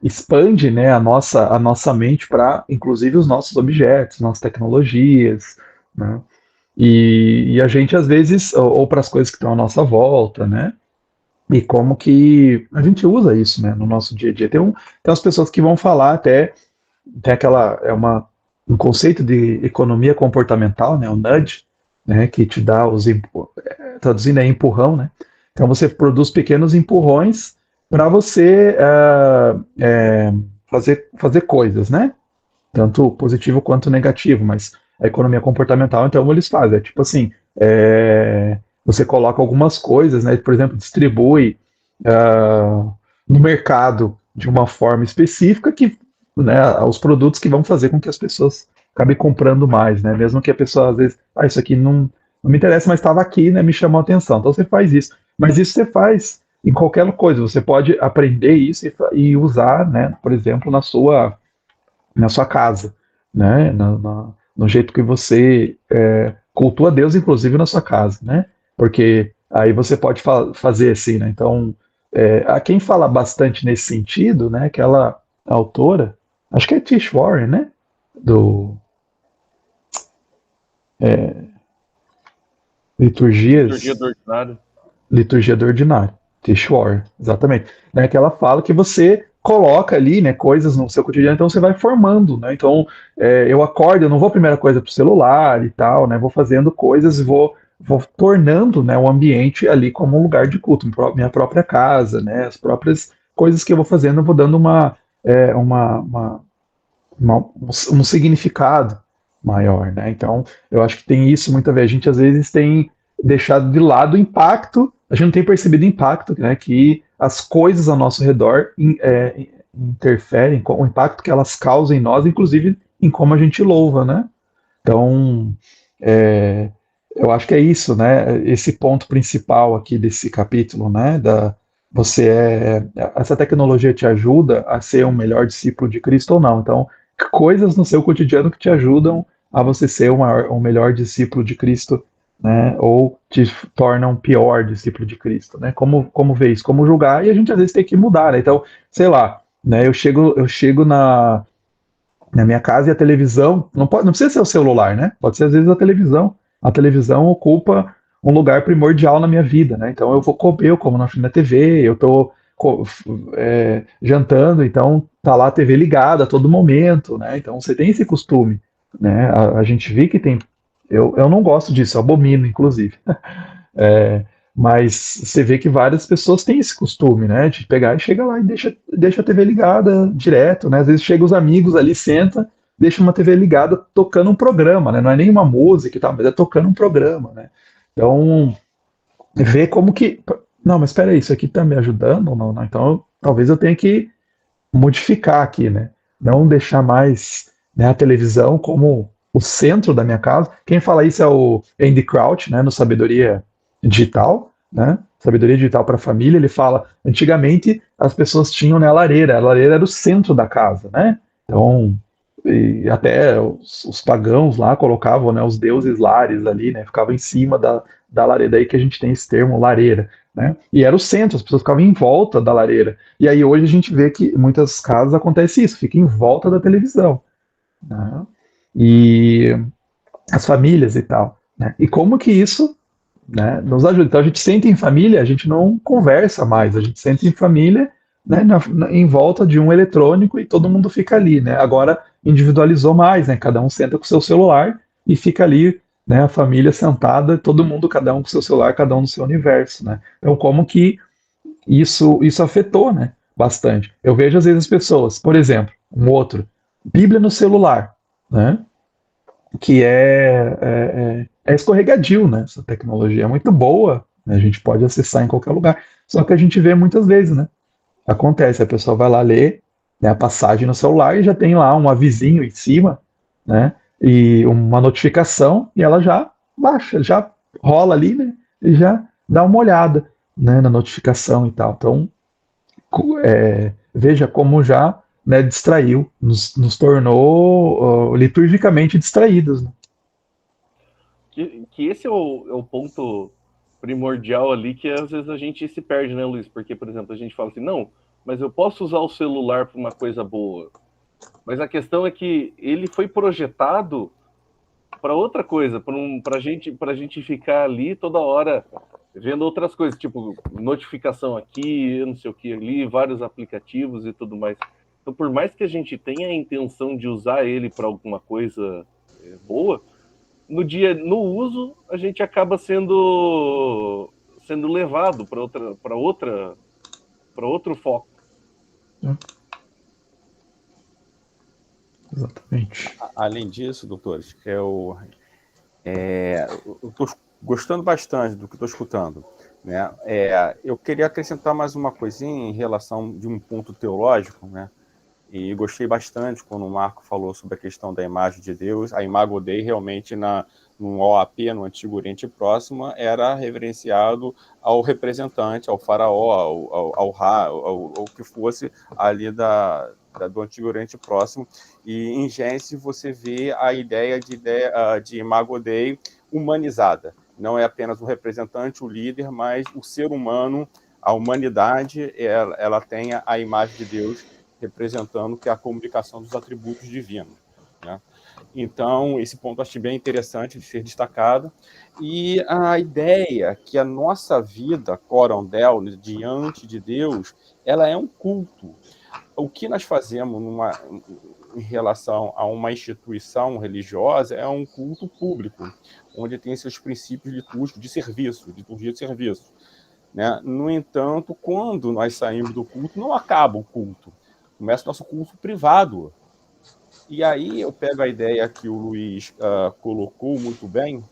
expande, né, a nossa mente para, inclusive, os nossos objetos, nossas tecnologias, né, e a gente, às vezes, ou para as coisas que estão à nossa volta, né, e como que a gente usa isso, né, no nosso dia a dia. Tem umas pessoas que vão falar até, tem aquela, um conceito de economia comportamental, né, o nudge, né, que te dá traduzindo é empurrão, né, então você produz pequenos empurrões para você fazer coisas, né, tanto positivo quanto negativo, mas a economia comportamental, então, eles fazem, tipo assim, você coloca algumas coisas, né, por exemplo, distribui no mercado de uma forma específica que, né, os produtos que vão fazer com que as pessoas acabem comprando mais, né, mesmo que a pessoa, às vezes, isso aqui não me interessa, mas estava aqui, né, me chamou a atenção, então você faz isso, mas isso você faz em qualquer coisa, você pode aprender isso e usar, né, por exemplo, na sua casa, né? No jeito que você cultua Deus, inclusive na sua casa, né? Porque aí você pode fazer assim, né? Então, a quem fala bastante nesse sentido, né? Aquela autora, acho que é Tish Warren, né? Do Liturgia Liturgias, do Ordinário. Liturgia do Ordinário, Tish Warren, exatamente. Né, que ela fala que você coloca ali, né, coisas no seu cotidiano, então você vai formando, né? Então, eu acordo, eu não vou a primeira coisa para o celular e tal, né? Vou fazendo coisas e vou tornando, né, o ambiente ali como um lugar de culto, minha própria casa, né? As próprias coisas que eu vou fazendo, eu vou dando um significado maior, né? Então, eu acho que tem isso muitas vezes. A gente às vezes tem deixado de lado o impacto, a gente não tem percebido o impacto, né? Que as coisas ao nosso redor interferem, com o impacto que elas causam em nós, inclusive em como a gente louva, né? Então, é, eu acho que é isso, né? Esse ponto principal aqui desse capítulo, né? Você essa tecnologia te ajuda a ser um melhor discípulo de Cristo ou não? Então, coisas no seu cotidiano que te ajudam a você ser um melhor discípulo de Cristo, né? Ou te torna um pior discípulo de Cristo, né? Como ver isso? Como julgar? E a gente às vezes tem que mudar, né? Então, sei lá, né? Eu chego na minha casa e a televisão, não precisa ser o celular, né? Pode ser às vezes a televisão. A televisão ocupa um lugar primordial na minha vida, né? Então eu vou comer, eu como na frente da TV, eu tô jantando, então tá lá a TV ligada a todo momento, né? Então você tem esse costume, né? A gente vê que tem. Eu não gosto disso, eu abomino, inclusive. É, mas você vê que várias pessoas têm esse costume, né? De pegar e chega lá e deixa a TV ligada direto, né? Às vezes chega os amigos ali, senta, deixa uma TV ligada tocando um programa, né? Não é nem uma música e tal, mas é tocando um programa, né? Então, ver como que. Não, mas espera aí, isso aqui tá me ajudando ou não? Não? Então, talvez eu tenha que modificar aqui, né? Não deixar mais, né, a televisão como o centro da minha casa. Quem fala isso é o Andy Crouch, né, no Sabedoria Digital, né? Sabedoria Digital para a Família. Ele fala, antigamente as pessoas tinham, né, a lareira era o centro da casa, né? Então, e até os pagãos lá colocavam, né, os deuses lares ali, né? Ficavam em cima da lareira, daí que a gente tem esse termo lareira, né? E era o centro, as pessoas ficavam em volta da lareira. E aí hoje a gente vê que em muitas casas acontece isso, fica em volta da televisão, né? E as famílias e tal, né? E como que isso, né, nos ajuda? Então a gente senta em família, a gente não conversa mais, a gente senta em família, né, em volta de um eletrônico e todo mundo fica ali, né? Agora individualizou mais, né? Cada um senta com o seu celular e fica ali, né, a família sentada, todo mundo, cada um com o seu celular, cada um no seu universo, né? Então como que isso afetou, né, bastante. Eu vejo às vezes as pessoas, por exemplo, um outro, Bíblia no celular, né, que é escorregadio, né, essa tecnologia é muito boa, né, a gente pode acessar em qualquer lugar, só que a gente vê muitas vezes, né, acontece, a pessoa vai lá ler, né, a passagem no celular e já tem lá um avisinho em cima, né, e uma notificação, e ela já baixa, já rola ali, né, e já dá uma olhada, né, na notificação e tal. Então, veja como já, né, distraiu, nos tornou liturgicamente distraídos. Né? Que esse é o ponto primordial ali que às vezes a gente se perde, né, Luiz? Porque, por exemplo, a gente fala assim, não, mas eu posso usar o celular para uma coisa boa. Mas a questão é que ele foi projetado para outra coisa, para gente ficar ali toda hora vendo outras coisas, tipo notificação aqui, não sei o que ali, vários aplicativos e tudo mais. Então, por mais que a gente tenha a intenção de usar ele para alguma coisa boa, no uso a gente acaba sendo levado para outro foco. Exatamente. Além disso, doutores, eu estou gostando bastante do que estou escutando. Né? Eu queria acrescentar mais uma coisinha em relação de um ponto teológico, né? E gostei bastante quando o Marco falou sobre a questão da imagem de Deus. A Imago Dei realmente no OAP, no Antigo Oriente Próximo, era reverenciado ao representante, ao faraó, ao Ra, ao que fosse ali do Antigo Oriente Próximo. E em Gênesis você vê a ideia de Imago Dei humanizada. Não é apenas o representante, o líder, mas o ser humano, a humanidade, ela tem a imagem de Deus representando que é a comunicação dos atributos divinos. Né? Então, esse ponto eu achei bem interessante de ser destacado. E a ideia que a nossa vida, corondel, diante de Deus, ela é um culto. O que nós fazemos em relação a uma instituição religiosa é um culto público, onde tem seus princípios litúrgicos de serviço, liturgia de serviço. Né? No entanto, quando nós saímos do culto, não acaba o culto. Começa o nosso culto privado. E aí eu pego a ideia que o Luiz colocou muito bem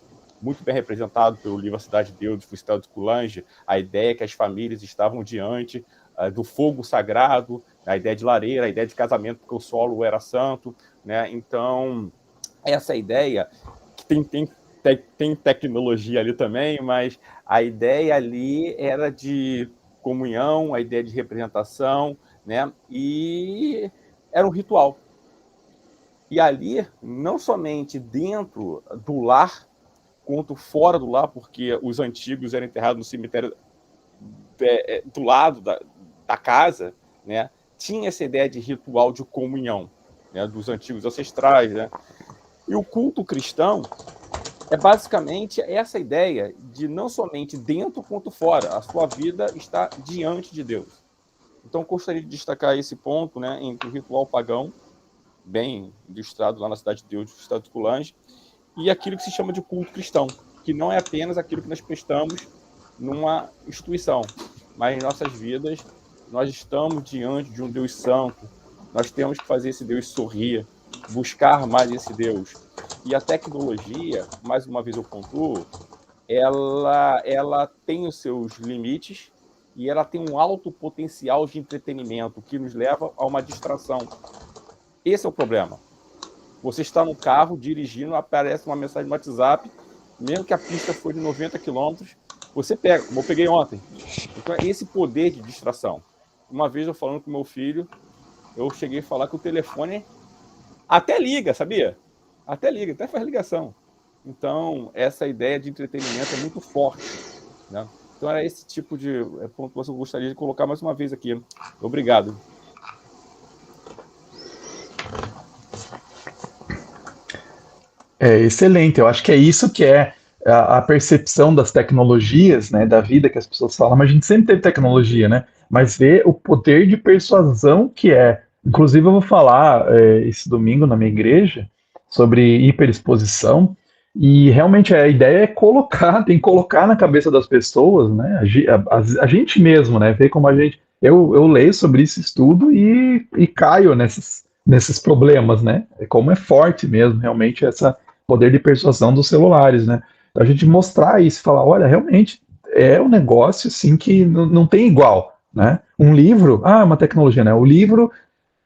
representado pelo livro A Cidade de Deus, de Fustel de Coulanges, a ideia que as famílias estavam diante do fogo sagrado, a ideia de lareira, a ideia de casamento, porque o solo era santo. Né? Então, essa ideia, que tem tecnologia ali também, mas a ideia ali era de comunhão, a ideia de representação, né? E era um ritual. E ali, não somente dentro do lar, quanto fora do lar, porque os antigos eram enterrados no cemitério do lado da casa, né? Tinha essa ideia de ritual de comunhão, né? Dos antigos ancestrais. Né? E o culto cristão é basicamente essa ideia de não somente dentro quanto fora, a sua vida está diante de Deus. Então, gostaria de destacar esse ponto, né, entre o ritual pagão, bem ilustrado lá na Cidade de Deus, no Estado de Coulanges, e aquilo que se chama de culto cristão, que não é apenas aquilo que nós prestamos numa instituição, mas em nossas vidas nós estamos diante de um Deus santo, nós temos que fazer esse Deus sorrir, buscar mais esse Deus. E a tecnologia, mais uma vez eu pontuo, ela tem os seus limites, e ela tem um alto potencial de entretenimento que nos leva a uma distração. Esse é o problema. Você está no carro, dirigindo, aparece uma mensagem no WhatsApp, mesmo que a pista for de 90 km, você pega, como eu peguei ontem. Então, é esse poder de distração. Uma vez eu falando com meu filho, eu cheguei a falar que o telefone até liga, sabia? Até faz ligação. Então, essa ideia de entretenimento é muito forte. Né? Então, era esse tipo de ponto que eu gostaria de colocar mais uma vez aqui. Obrigado. Excelente, eu acho que é isso que é a percepção das tecnologias, né, da vida que as pessoas falam, mas a gente sempre teve tecnologia, né, mas ver o poder de persuasão que é. Inclusive eu vou falar esse domingo na minha igreja sobre hiperexposição, e realmente a ideia é tem que colocar na cabeça das pessoas, né, a gente mesmo, né, ver como a gente. Eu leio sobre isso, estudo e caio nesses problemas, né, como é forte mesmo, realmente, essa poder de persuasão dos celulares, né? A gente mostrar isso, falar, olha, realmente é um negócio assim que não tem igual, né? Um livro, uma tecnologia, né? O livro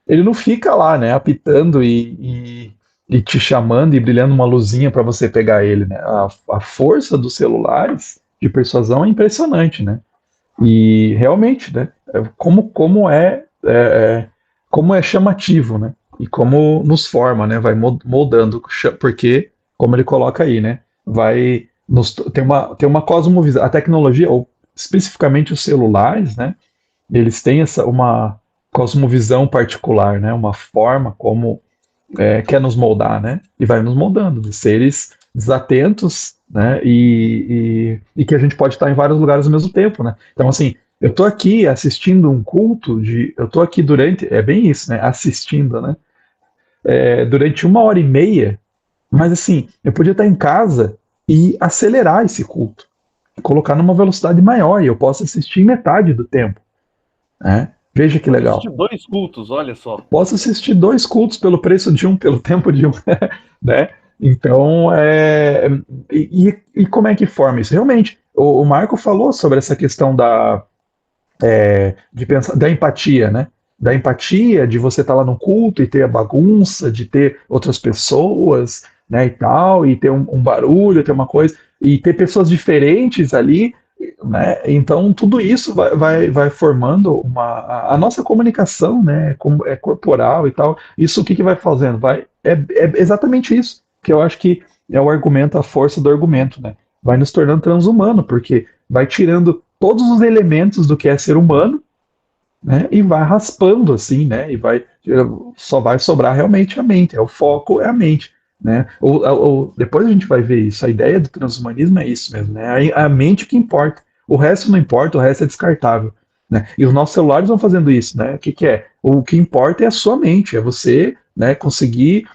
ele não fica lá, né, apitando e te chamando e brilhando uma luzinha para você pegar ele, né? A força dos celulares de persuasão é impressionante, né? E realmente, né? Como é chamativo, né? E como nos forma, né? Vai moldando, porque, como ele coloca aí, né? Tem uma cosmovisão. A tecnologia, ou especificamente os celulares, né? Eles têm uma cosmovisão particular, né? Uma forma como quer nos moldar, né? E vai nos moldando, de seres desatentos, né? E que a gente pode estar em vários lugares ao mesmo tempo, né? Então, assim, eu tô aqui assistindo um culto eu tô aqui é bem isso, né? Assistindo, né? Durante 1 hora e meia, mas assim, eu podia estar em casa e acelerar esse culto, colocar numa velocidade maior e eu posso assistir em metade do tempo, né? Veja que Pode legal. assistir 2 cultos, olha só. Posso assistir 2 cultos pelo preço de um, pelo tempo de um, né? Então, e como é que forma isso? Realmente, o Marco falou sobre essa questão de pensar, da empatia, né? Da empatia, de você estar lá no culto e ter a bagunça, de ter outras pessoas, né, e tal, e ter um barulho, ter uma coisa, e ter pessoas diferentes ali, né? Então, tudo isso vai formando a nossa comunicação, né? É corporal e tal. Isso o que vai fazendo? É exatamente isso, que eu acho que é o argumento, a força do argumento, né? Vai nos tornando transhumano, porque vai tirando todos os elementos do que é ser humano, né? E vai raspando assim, né? Só vai sobrar realmente a mente. O foco é a mente. Né? Depois a gente vai ver isso. A ideia do transhumanismo é isso mesmo, né? A mente que importa. O resto não importa, o resto é descartável. Né? E os nossos celulares vão fazendo isso, né? O que é? O que importa é a sua mente, é você, né, conseguir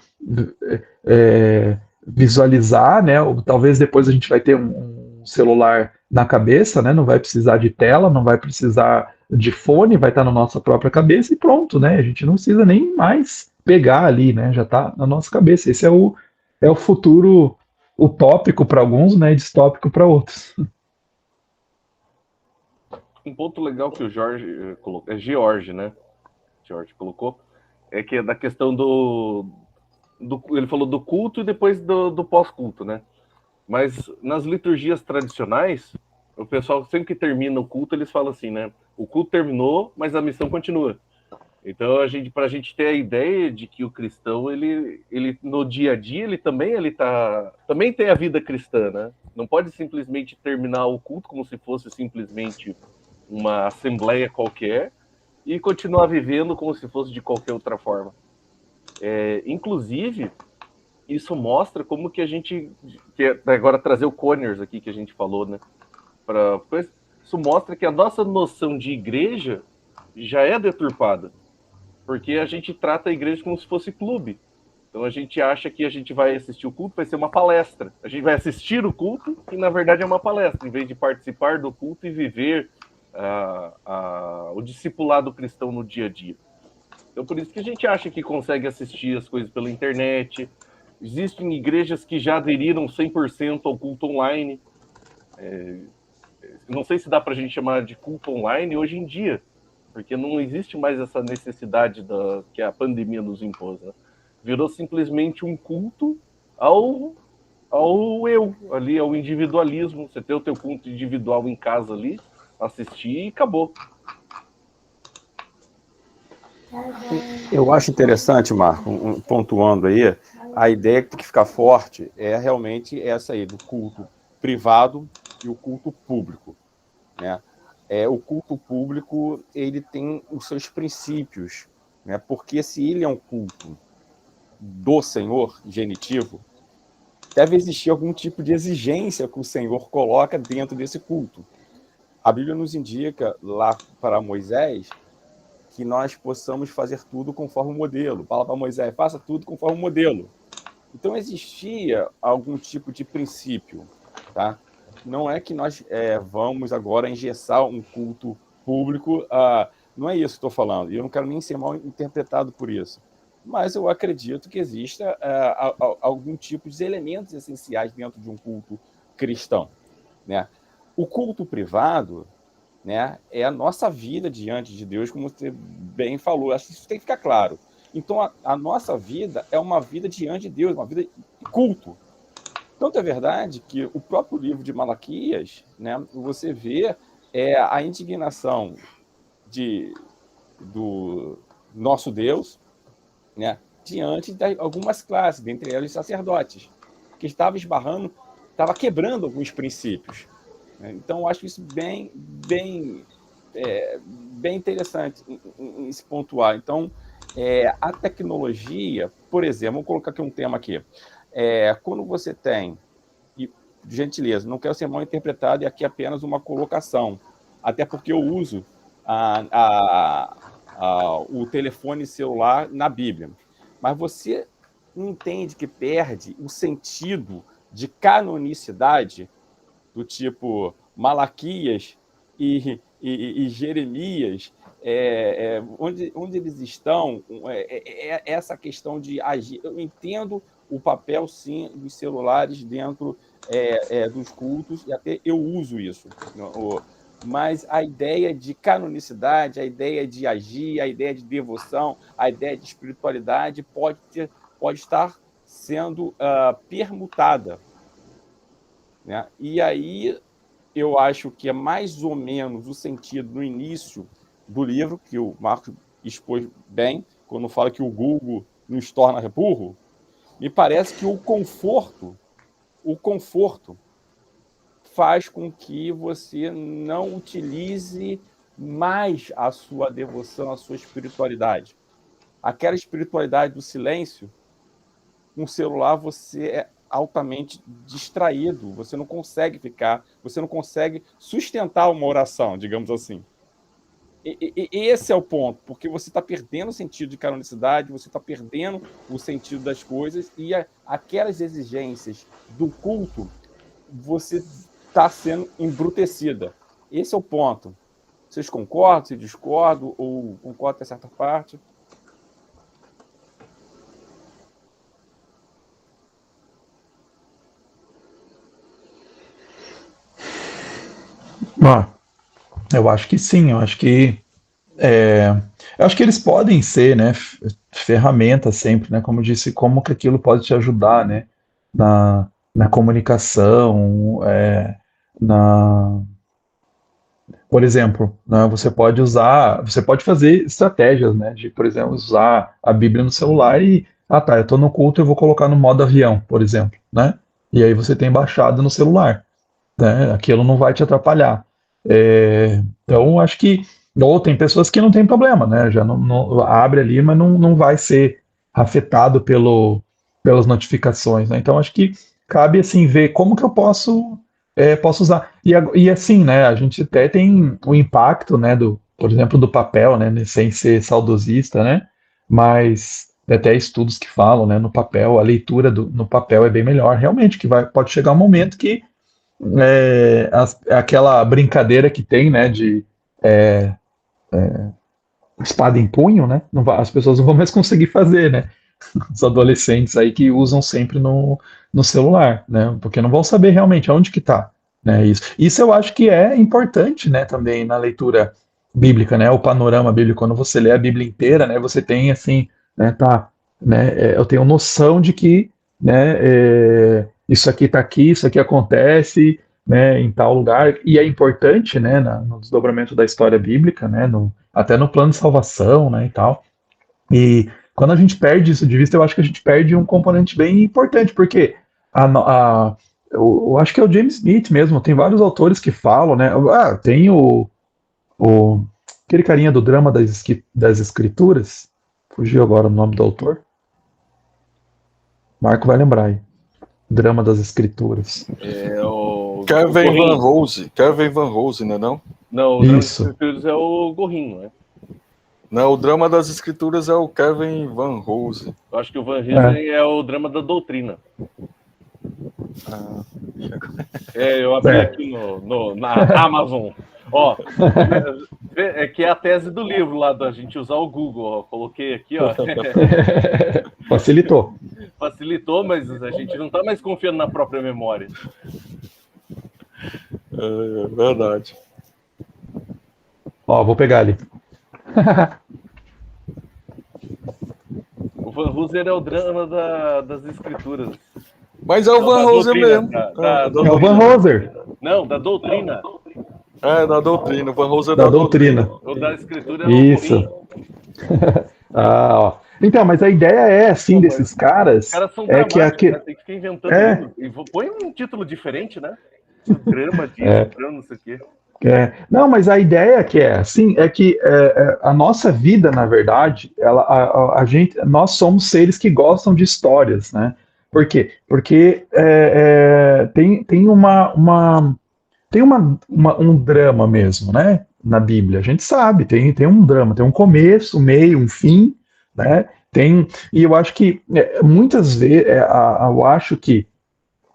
visualizar, né? Talvez depois a gente vai ter um celular na cabeça, né? Não vai precisar de tela, não vai precisar de fone, vai estar na nossa própria cabeça e pronto, né? A gente não precisa nem mais pegar ali, né? Já está na nossa cabeça. Esse é o futuro utópico para alguns, né? E distópico para outros. Um ponto legal que o Jorge colocou, é George, né? George colocou, é que é da questão ele falou do culto e depois do pós-culto, né? Mas nas liturgias tradicionais, o pessoal sempre que termina o culto, eles falam assim, né? O culto terminou, mas a missão continua. Então, para a gente ter a ideia de que o cristão, ele no dia a dia, também tem a vida cristã, né? Não pode simplesmente terminar o culto como se fosse simplesmente uma assembleia qualquer e continuar vivendo como se fosse de qualquer outra forma. Inclusive, isso mostra como que a gente, agora trazer o Conyers aqui que a gente falou, né? Isso mostra que a nossa noção de igreja já é deturpada, porque a gente trata a igreja como se fosse clube. Então a gente acha que a gente vai assistir o culto, vai ser uma palestra. A gente vai assistir o culto e na verdade é uma palestra, em vez de participar do culto e viver o discipulado cristão no dia a dia. Então por isso que a gente acha que consegue assistir as coisas pela internet. Existem igrejas que já aderiram 100% ao culto online. Não sei se dá para a gente chamar de culto online hoje em dia, porque não existe mais essa necessidade que a pandemia nos impôs. Né? Virou simplesmente um culto ao eu, ali, ao individualismo. Você tem o teu culto individual em casa ali, assistir e acabou. Eu acho interessante, Marco, pontuando aí, a ideia que tem que ficar forte é realmente essa aí, do culto privado e o culto público, né? O culto público, ele tem os seus princípios, né? Porque se ele é um culto do Senhor, genitivo, deve existir algum tipo de exigência que o Senhor coloca dentro desse culto. A Bíblia nos indica, lá para Moisés, que nós possamos fazer tudo conforme o modelo. Fala para Moisés, faça tudo conforme o modelo. Então, existia algum tipo de princípio, tá? Não é que nós vamos agora engessar um culto público, não é isso que estou falando, e eu não quero nem ser mal interpretado por isso, mas eu acredito que exista algum tipo de elementos essenciais dentro de um culto cristão, né? O culto privado, né? É a nossa vida diante de Deus, como você bem falou. Acho que isso tem que ficar claro. Então, a nossa vida é uma vida diante de Deus, uma vida de culto. Tanto é verdade que o próprio livro de Malaquias, né, você vê a indignação do nosso Deus, né, diante de algumas classes, dentre elas os sacerdotes, que estavam esbarrando, estava quebrando alguns princípios. Né? Então, eu acho isso bem interessante em se pontuar. Então, a tecnologia, por exemplo, vou colocar aqui um tema aqui. Quando você tem, e gentileza, não quero ser mal interpretado, e aqui apenas uma colocação, até porque eu uso o telefone celular na Bíblia. Mas você entende que perde o sentido de canonicidade, do tipo Malaquias e Jeremias, onde eles estão, essa questão de agir. Eu entendo o papel, sim, dos celulares dentro dos cultos, e até eu uso isso. Mas a ideia de canonicidade, a ideia de agir, a ideia de devoção, a ideia de espiritualidade pode estar sendo permutada. Né? E aí eu acho que é mais ou menos o sentido no início do livro, que o Marcos expôs bem, quando fala que o Google nos torna burro. Me parece que o conforto faz com que você não utilize mais a sua devoção, a sua espiritualidade. Aquela espiritualidade do silêncio, com o celular você é altamente distraído, você não consegue sustentar uma oração, digamos assim. E esse é o ponto, porque você está perdendo o sentido de canonicidade, você está perdendo o sentido das coisas, e aquelas exigências do culto, você está sendo embrutecida. Esse é o ponto. Vocês concordam, se discordam, ou concordam até certa parte? Eu acho que sim, eu acho que eles podem ser, né, ferramentas sempre, né, como eu disse, como que aquilo pode te ajudar, né, na comunicação, por exemplo, né, você pode fazer estratégias, né, de, por exemplo, usar a Bíblia no celular e, tá, eu tô no culto, eu vou colocar no modo avião, por exemplo, né, e aí você tem baixado no celular, né, aquilo não vai te atrapalhar. Então, acho que. Ou tem pessoas que não tem problema, né? Já não abre ali, mas não vai ser afetado pelas notificações, né? Então, acho que cabe, assim, ver como que eu posso usar. E assim, né? A gente até tem o impacto, né? Por exemplo, do papel, né? Sem ser saudosista, né? Mas até estudos que falam, né? No papel, a leitura no papel é bem melhor. Realmente, pode chegar um momento que aquela brincadeira que tem, né, de espada em punho, né, as pessoas não vão mais conseguir fazer, né, os adolescentes aí que usam sempre no celular, né, porque não vão saber realmente aonde que tá, né, isso eu acho que é importante, né, também na leitura bíblica, né, o panorama bíblico, quando você lê a Bíblia inteira, né, você tem assim, né, eu tenho noção de que, né, isso aqui acontece, né, em tal lugar, e é importante, né, no desdobramento da história bíblica, né, até no plano de salvação, né, e tal. E quando a gente perde isso de vista, eu acho que a gente perde um componente bem importante, porque eu acho que é o James Smith mesmo, tem vários autores que falam, né, tem aquele carinha do drama das escrituras, fugiu agora o nome do autor, Marco vai lembrar aí. Drama das Escrituras. Kevin Van Rose, não é não? Não, o Drama das Escrituras é o Gorrinho, né? Não, o Drama das Escrituras é o Kevin Van Rose. Eu acho que o Van Riesen é o Drama da Doutrina. Eu abri aqui na Amazon. Ó, que é a tese do livro lá da gente usar o Google. Ó. Coloquei aqui, ó. Facilitou. Facilitou, mas a gente não está mais confiando na própria memória. É verdade. Ó, vou pegar ali. O Van Hooser é o drama das escrituras. Mas é o Não, Van da Hooser doutrina, mesmo. da É o doutrina. Van Hooser, Não, da doutrina. É, da doutrina. O Van Hooser é da da doutrina. doutrina. O da escritura é o Isso. Amorim. Ah, ó. Então, mas a ideia é, assim, Pô, desses Os caras, caras são é que dramáticos, né? aqui. Tem que ficar inventando É, livro. E põe um título diferente, né? O drama disso, drama não sei o quê. Não, mas a ideia que é assim é que a nossa vida, na verdade, a gente, nós somos seres que gostam de histórias, né? Por quê? Porque tem um drama mesmo, né? Na Bíblia, a gente sabe, tem um drama, tem um começo, um meio, um fim, né? E eu acho que muitas vezes eu acho que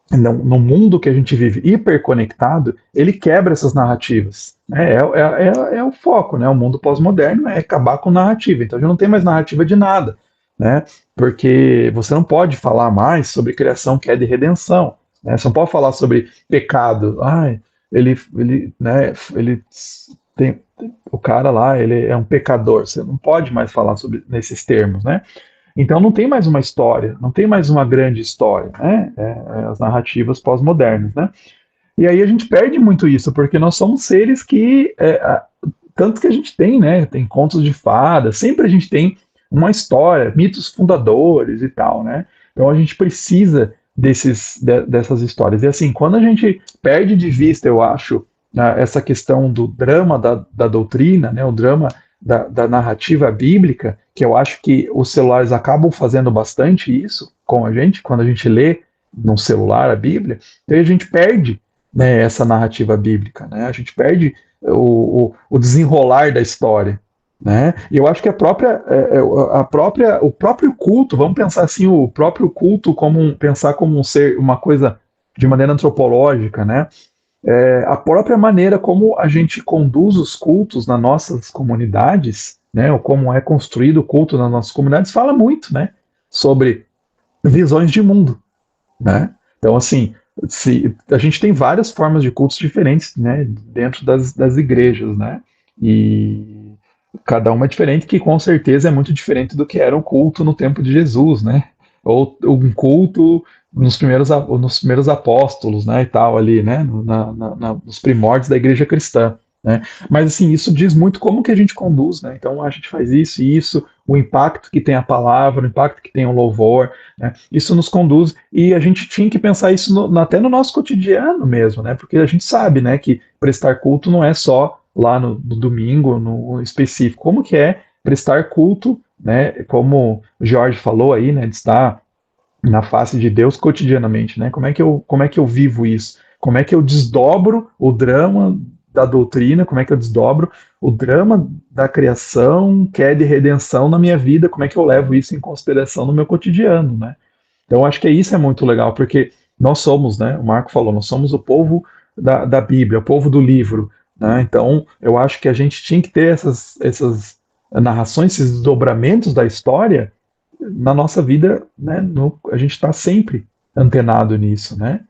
no mundo que a gente vive hiperconectado, ele quebra essas narrativas. Né? É o foco, né? O mundo pós-moderno é acabar com narrativa. Então a gente não tem mais narrativa de nada, né? Porque você não pode falar mais sobre criação, queda e redenção. Né? Você não pode falar sobre pecado. Ele tem o cara lá, ele é um pecador. Você não pode mais falar sobre nesses termos, né? Então não tem mais uma história, não tem mais uma grande história, né? As narrativas pós-modernas, né? E aí a gente perde muito isso, porque nós somos seres que, tanto que a gente tem, né? Tem contos de fadas, sempre a gente tem uma história, mitos fundadores e tal, né? Então a gente precisa dessas histórias. E assim, quando a gente perde de vista, eu acho, essa questão do drama da doutrina, né? O drama da narrativa bíblica, que eu acho que os celulares acabam fazendo bastante isso com a gente, quando a gente lê num celular a Bíblia, então a gente perde, né, essa narrativa bíblica, né? A gente perde o desenrolar da história, né? E eu acho que o próprio culto, vamos pensar assim, o próprio culto pensar como um ser, uma coisa de maneira antropológica, né? A própria maneira como a gente conduz os cultos nas nossas comunidades, né? Ou como é construído o culto nas nossas comunidades, fala muito, né? Sobre visões de mundo, né? Então, assim, a gente tem várias formas de cultos diferentes, né, dentro das igrejas, né? E cada uma é diferente, que com certeza é muito diferente do que era o culto no tempo de Jesus, né? Ou um culto nos primeiros apóstolos, né, e tal, ali, né, nos primórdios da igreja cristã, né? Mas, assim, isso diz muito como que a gente conduz, né? Então, a gente faz isso e isso, o impacto que tem a palavra, o impacto que tem o louvor, né? Isso nos conduz, e a gente tinha que pensar isso até no nosso cotidiano mesmo, né? Porque a gente sabe, né, que prestar culto não é só lá no domingo, no específico. Como que é prestar culto, né? Como o Jorge falou aí, né? De estar na face de Deus cotidianamente, né? Como é que eu vivo isso? Como é que eu desdobro o drama da doutrina? Como é que eu desdobro o drama da criação, queda e redenção na minha vida? Como é que eu levo isso em consideração no meu cotidiano, né? Então, acho que isso é muito legal, porque nós somos, né? O Marco falou, nós somos o povo da Bíblia, o povo do livro, né? Então, eu acho que a gente tinha que ter essas narrações, esses desdobramentos da história na nossa vida, né? A gente está sempre antenado nisso, né?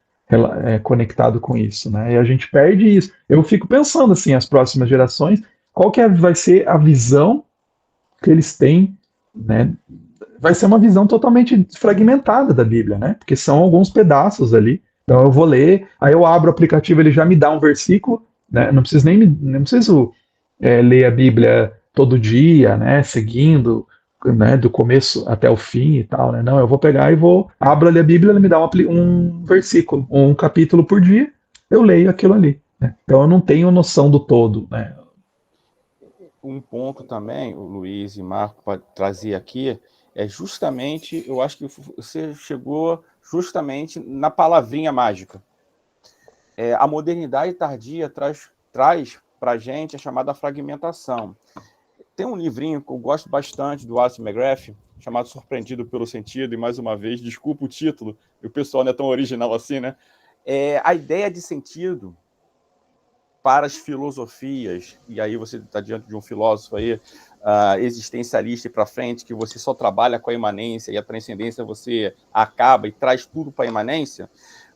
Conectado com isso, né? E a gente perde isso. Eu fico pensando assim, as próximas gerações, qual que vai ser a visão que eles têm, né? Vai ser uma visão totalmente fragmentada da Bíblia, né? Porque são alguns pedaços ali. Então eu vou ler, aí eu abro o aplicativo, ele já me dá um versículo, né? Não preciso ler a Bíblia todo dia, né? Seguindo, né? Do começo até o fim e tal, né? Não, eu vou pegar e abro ali a Bíblia, ele me dá um versículo, um capítulo por dia, eu leio aquilo ali. Né? Então eu não tenho noção do todo, né? Um ponto também, o Luiz e Marco pode trazer aqui, é justamente, eu acho que você chegou justamente na palavrinha mágica. A modernidade tardia traz para a gente a chamada fragmentação. Tem um livrinho que eu gosto bastante do Arthur McGrath, chamado Surpreendido pelo Sentido, e mais uma vez, desculpa o título, o pessoal não é tão original assim, né? A ideia de sentido para as filosofias, e aí você está diante de um filósofo aí, existencialista e para frente, que você só trabalha com a imanência e a transcendência você acaba e traz tudo para a imanência,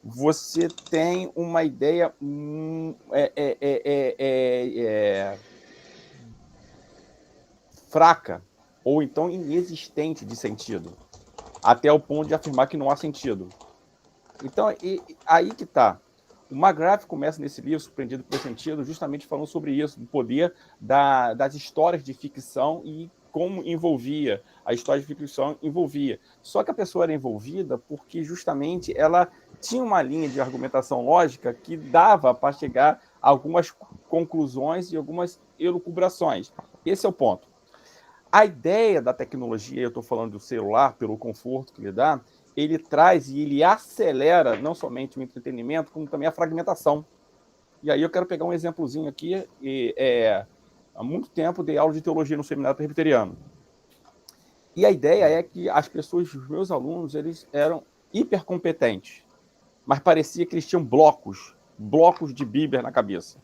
você tem uma ideia fraca ou então inexistente de sentido, até o ponto de afirmar que não há sentido. Então, aí que está. O McGrath começa nesse livro, Surpreendido pelo Sentido, justamente falando sobre isso, do poder das histórias de ficção e como envolvia, a história de ficção envolvia. Só que a pessoa era envolvida porque justamente ela tinha uma linha de argumentação lógica que dava para chegar a algumas conclusões e algumas elucubrações. Esse é o ponto. A ideia da tecnologia, eu estou falando do celular, pelo conforto que lhe dá, ele traz e ele acelera não somente o entretenimento, como também a fragmentação. E aí eu quero pegar um exemplozinho aqui. Há muito tempo dei aula de teologia no seminário presbiteriano. E a ideia é que as pessoas, os meus alunos, eles eram hipercompetentes, mas parecia que eles tinham blocos de Bíblia na cabeça.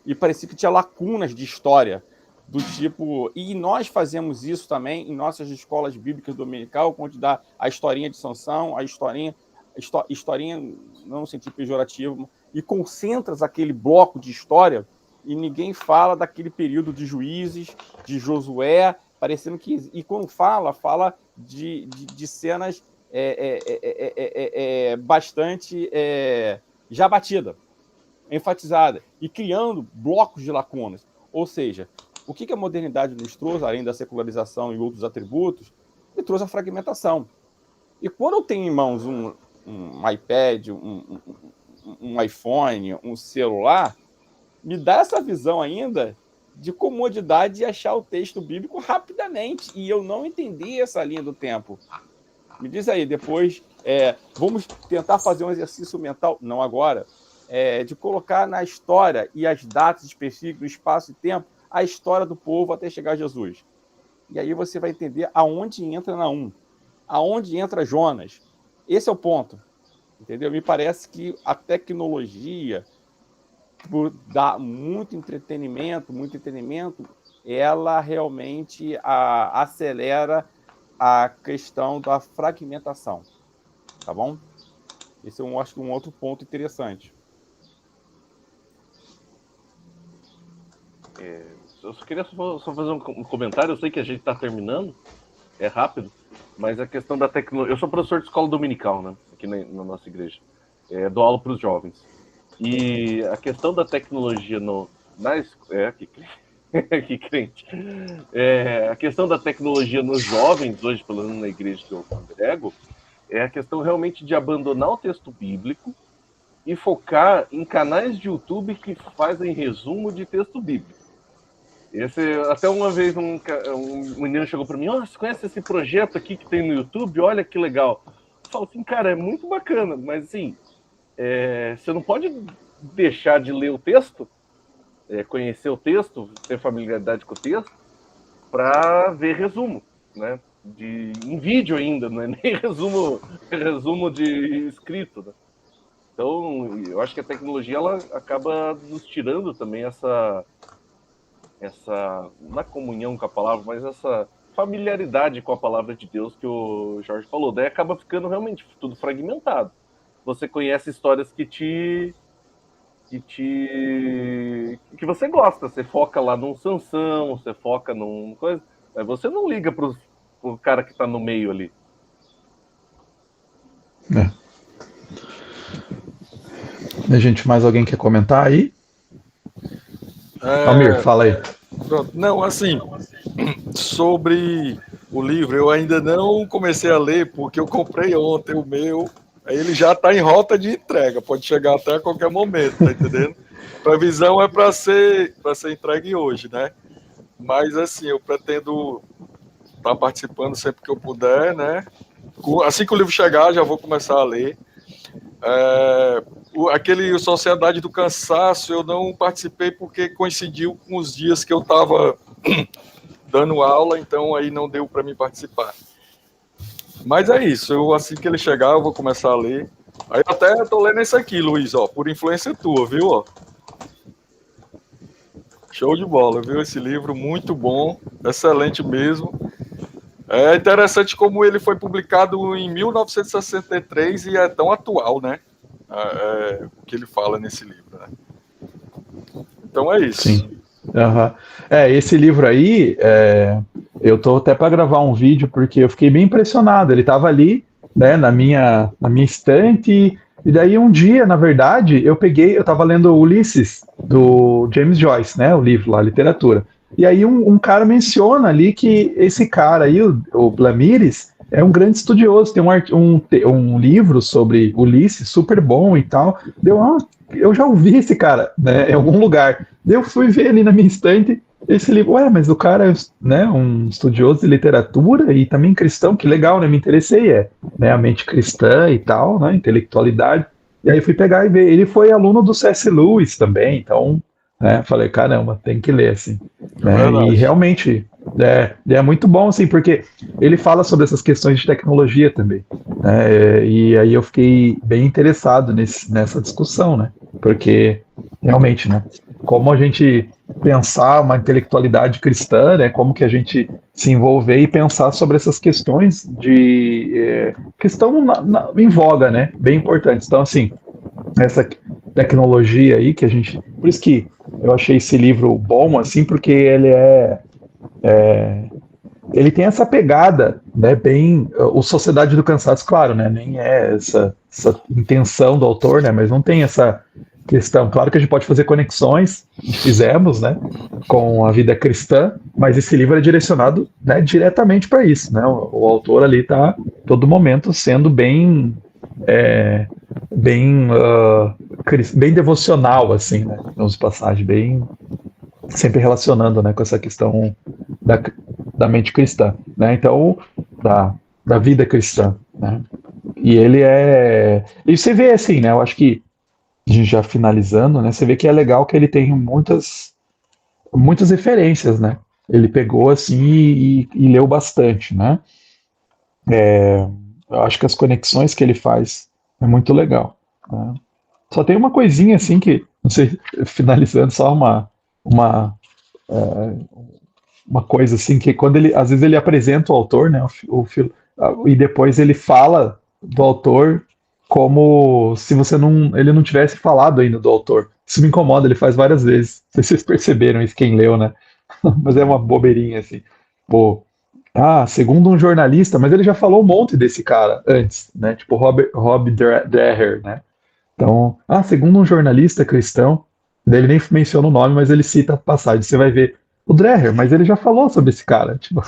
E parecia que tinha lacunas de história, do tipo... E nós fazemos isso também em nossas escolas bíblicas dominical, onde dá a historinha de Sansão, a historinha não no sentido pejorativo, e concentras aquele bloco de história e ninguém fala daquele período de Juízes, de Josué, parecendo que... E quando fala de cenas bastante já batida, enfatizada, e criando blocos de lacunas. Ou seja, o que a modernidade nos trouxe, além da secularização e outros atributos, me trouxe a fragmentação. E quando eu tenho em mãos um iPad, um iPhone, um celular, me dá essa visão ainda de comodidade de achar o texto bíblico rapidamente, e eu não entendi essa linha do tempo. Me diz aí, depois, vamos tentar fazer um exercício mental, não agora, de colocar na história e as datas específicas, no espaço e tempo, a história do povo até chegar a Jesus. E aí você vai entender aonde entra Naum, aonde entra Jonas. Esse é o ponto, entendeu? Me parece que a tecnologia, por dar muito entretenimento, ela realmente acelera a questão da fragmentação, tá bom? Esse eu acho que um outro ponto interessante. Eu só queria só fazer um comentário. Eu sei que a gente está terminando, é rápido, mas a questão da tecnologia... Eu sou professor de escola dominical, né, aqui na nossa igreja. Dou aula para os jovens. E a questão da tecnologia que crente. A questão da tecnologia nos jovens, hoje, pelo menos na igreja que eu congrego, é a questão realmente de abandonar o texto bíblico e focar em canais de YouTube que fazem resumo de texto bíblico. Até uma vez um menino chegou para mim: você conhece esse projeto aqui que tem no YouTube? Olha que legal. Eu falo assim, cara, é muito bacana, mas assim, você não pode deixar de ler o texto, conhecer o texto, ter familiaridade com o texto, para ver resumo, né? Em vídeo ainda, não é nem resumo de escrito, né? Então, eu acho que a tecnologia ela acaba nos tirando também essa não é comunhão com a palavra, mas essa familiaridade com a palavra de Deus que o Jorge falou. Daí acaba ficando realmente tudo fragmentado. Você conhece histórias que você gosta. Você foca lá num Sansão, você foca num coisa, mas você não liga pro cara que está no meio ali. Gente, mais alguém quer comentar aí? Almir, fala aí. Pronto. Não, assim, sobre o livro, eu ainda não comecei a ler, porque eu comprei ontem o meu, ele já está em rota de entrega, pode chegar até a qualquer momento, tá entendendo? A previsão é para ser entregue hoje, né? Mas, assim, eu pretendo estar participando sempre que eu puder, né? Assim que o livro chegar, já vou começar a ler. Aquele Sociedade do Cansaço eu não participei porque coincidiu com os dias que eu estava dando aula, então aí não deu para mim participar. Mas é isso, assim que ele chegar eu vou começar a ler. Aí até estou lendo esse aqui, Luiz, por influência tua, viu? Show de bola, viu? Esse livro muito bom, excelente mesmo. É interessante como ele foi publicado em 1963 e é tão atual, né? O que ele fala nesse livro, né? Então é isso. Sim. Esse livro aí, eu tô até para gravar um vídeo porque eu fiquei bem impressionado. Ele estava ali, né, na minha estante, e daí um dia, na verdade, eu estava lendo Ulisses, do James Joyce, né, o livro lá, literatura. E aí um cara menciona ali que esse cara aí, o Blamires, é um grande estudioso, tem um livro sobre Ulisses super bom e tal. Eu já ouvi esse cara, né, em algum lugar. Daí eu fui ver ali na minha estante esse livro. Ué, mas o cara é, né, um estudioso de literatura e também cristão, que legal, né? Me interessei, né, a mente cristã e tal, né, intelectualidade. E aí fui pegar e ver. Ele foi aluno do C.S. Lewis também, então, né, falei, caramba, tem que ler, assim. É Né, e verdade. realmente é muito bom, assim, porque ele fala sobre essas questões de tecnologia também, né, e aí eu fiquei bem interessado nessa discussão, né, porque realmente, né, como a gente pensar uma intelectualidade cristã, né, como que a gente se envolver e pensar sobre essas questões que estão em voga, né, bem importantes. Então, assim, essa tecnologia aí que a gente... Por isso que eu achei esse livro bom, assim, porque ele tem essa pegada, né, bem... O Sociedade do Cansaço, claro, né, nem é essa intenção do autor, né, mas não tem essa questão. Claro que a gente pode fazer conexões, e fizemos, né, com a vida cristã, mas esse livro é direcionado, né, diretamente para isso, né, o autor ali está todo momento sendo bem bem bem devocional, assim, né, nos passagens, bem sempre relacionando, né, com essa questão da, da mente cristã, né, então da vida cristã, né, e ele e você vê assim, né, eu acho que a gente já finalizando, né, você vê que é legal que ele tem muitas referências, né, ele pegou assim e leu bastante, né, eu acho que as conexões que ele faz é muito legal, né? Só tem uma coisinha assim que, não sei, finalizando, só uma, uma coisa assim, que quando às vezes ele apresenta o autor, né, e depois ele fala do autor como se ele não tivesse falado ainda do autor. Isso me incomoda, ele faz várias vezes. Não sei se vocês perceberam isso, quem leu, né? Mas é uma bobeirinha assim. Pô, segundo um jornalista, mas ele já falou um monte desse cara antes, né? Tipo Rob Dreher, né? Então, segundo um jornalista cristão, daí ele nem menciona o nome, mas ele cita a passagem. Você vai ver o Dreher, mas ele já falou sobre esse cara. Tipo,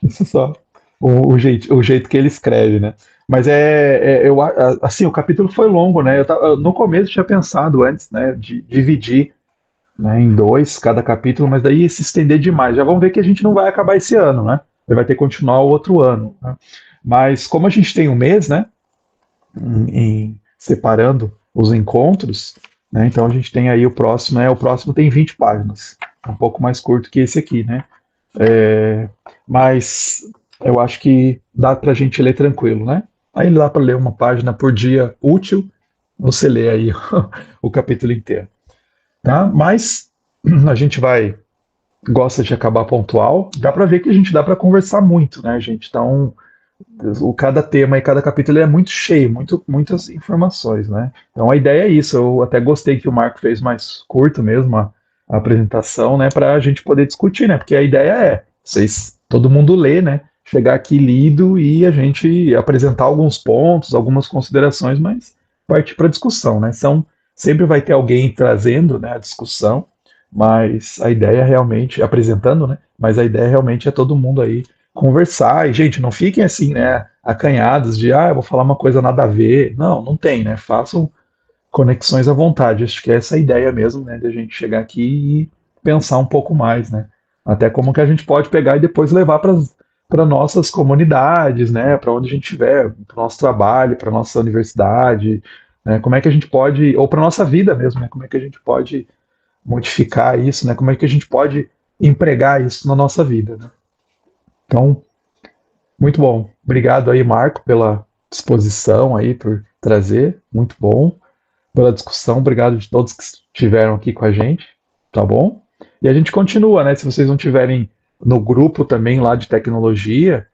isso só o jeito que ele escreve, né? Mas assim, o capítulo foi longo, né? No começo eu tinha pensado antes, né, de dividir, né, em dois cada capítulo, mas daí ia se estender demais. Já vamos ver que a gente não vai acabar esse ano, né? Ele vai ter que continuar o outro ano, né? Mas como a gente tem um mês, né, separando os encontros, né? Então a gente tem aí o próximo, né? O próximo tem 20 páginas, um pouco mais curto que esse aqui, né? Mas eu acho que dá para a gente ler tranquilo, né? Aí dá para ler uma página por dia útil, você lê aí o capítulo inteiro, tá? Mas a gente gosta de acabar pontual, dá para ver que a gente dá para conversar muito, né, gente? Então, cada tema e cada capítulo é muito cheio, muitas informações, né? Então a ideia é isso. Eu até gostei que o Marco fez mais curto mesmo a apresentação, né, para a gente poder discutir, né? Porque a ideia é todo mundo lê, né? Chegar aqui lido e a gente apresentar alguns pontos, algumas considerações, mas partir para discussão, né? Sempre vai ter alguém trazendo, né, a discussão, mas a ideia realmente apresentando, né? Mas a ideia realmente é todo mundo aí conversar. E, gente, não fiquem assim, né, acanhados de, eu vou falar uma coisa nada a ver. Não, não tem, né? Façam conexões à vontade. Acho que é essa a ideia mesmo, né, de a gente chegar aqui e pensar um pouco mais, né? Até como que a gente pode pegar e depois levar para nossas comunidades, né, para onde a gente estiver, para o nosso trabalho, para nossa universidade, né, como é que a gente pode, ou para nossa vida mesmo, né, como é que a gente pode modificar isso, né, como é que a gente pode empregar isso na nossa vida, né? Então, muito bom. Obrigado aí, Marco, pela disposição aí, por trazer. Muito bom. Pela discussão. Obrigado de todos que estiveram aqui com a gente. Tá bom? E a gente continua, né? Se vocês não tiverem no grupo também lá de tecnologia,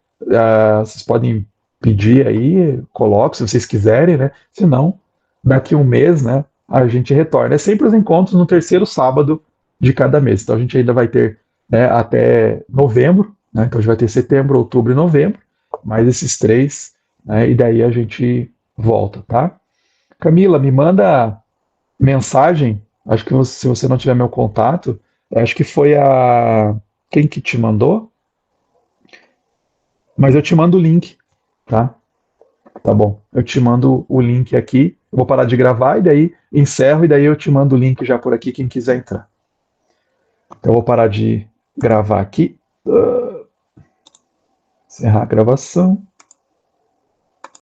vocês podem pedir aí, coloque se vocês quiserem, né? Se não, daqui um mês, né? A gente retorna. É sempre os encontros no terceiro sábado de cada mês. Então a gente ainda vai ter, né, até novembro, né? Então a gente vai ter setembro, outubro e novembro, mais esses 3, né? E daí a gente volta, tá? Camila, me manda mensagem, acho que se você não tiver meu contato, acho que foi quem que te mandou, mas eu te mando o link, tá? Tá bom, eu te mando o link aqui, eu vou parar de gravar e daí encerro e daí eu te mando o link já por aqui, quem quiser entrar. Então eu vou parar de gravar aqui, encerrar a gravação.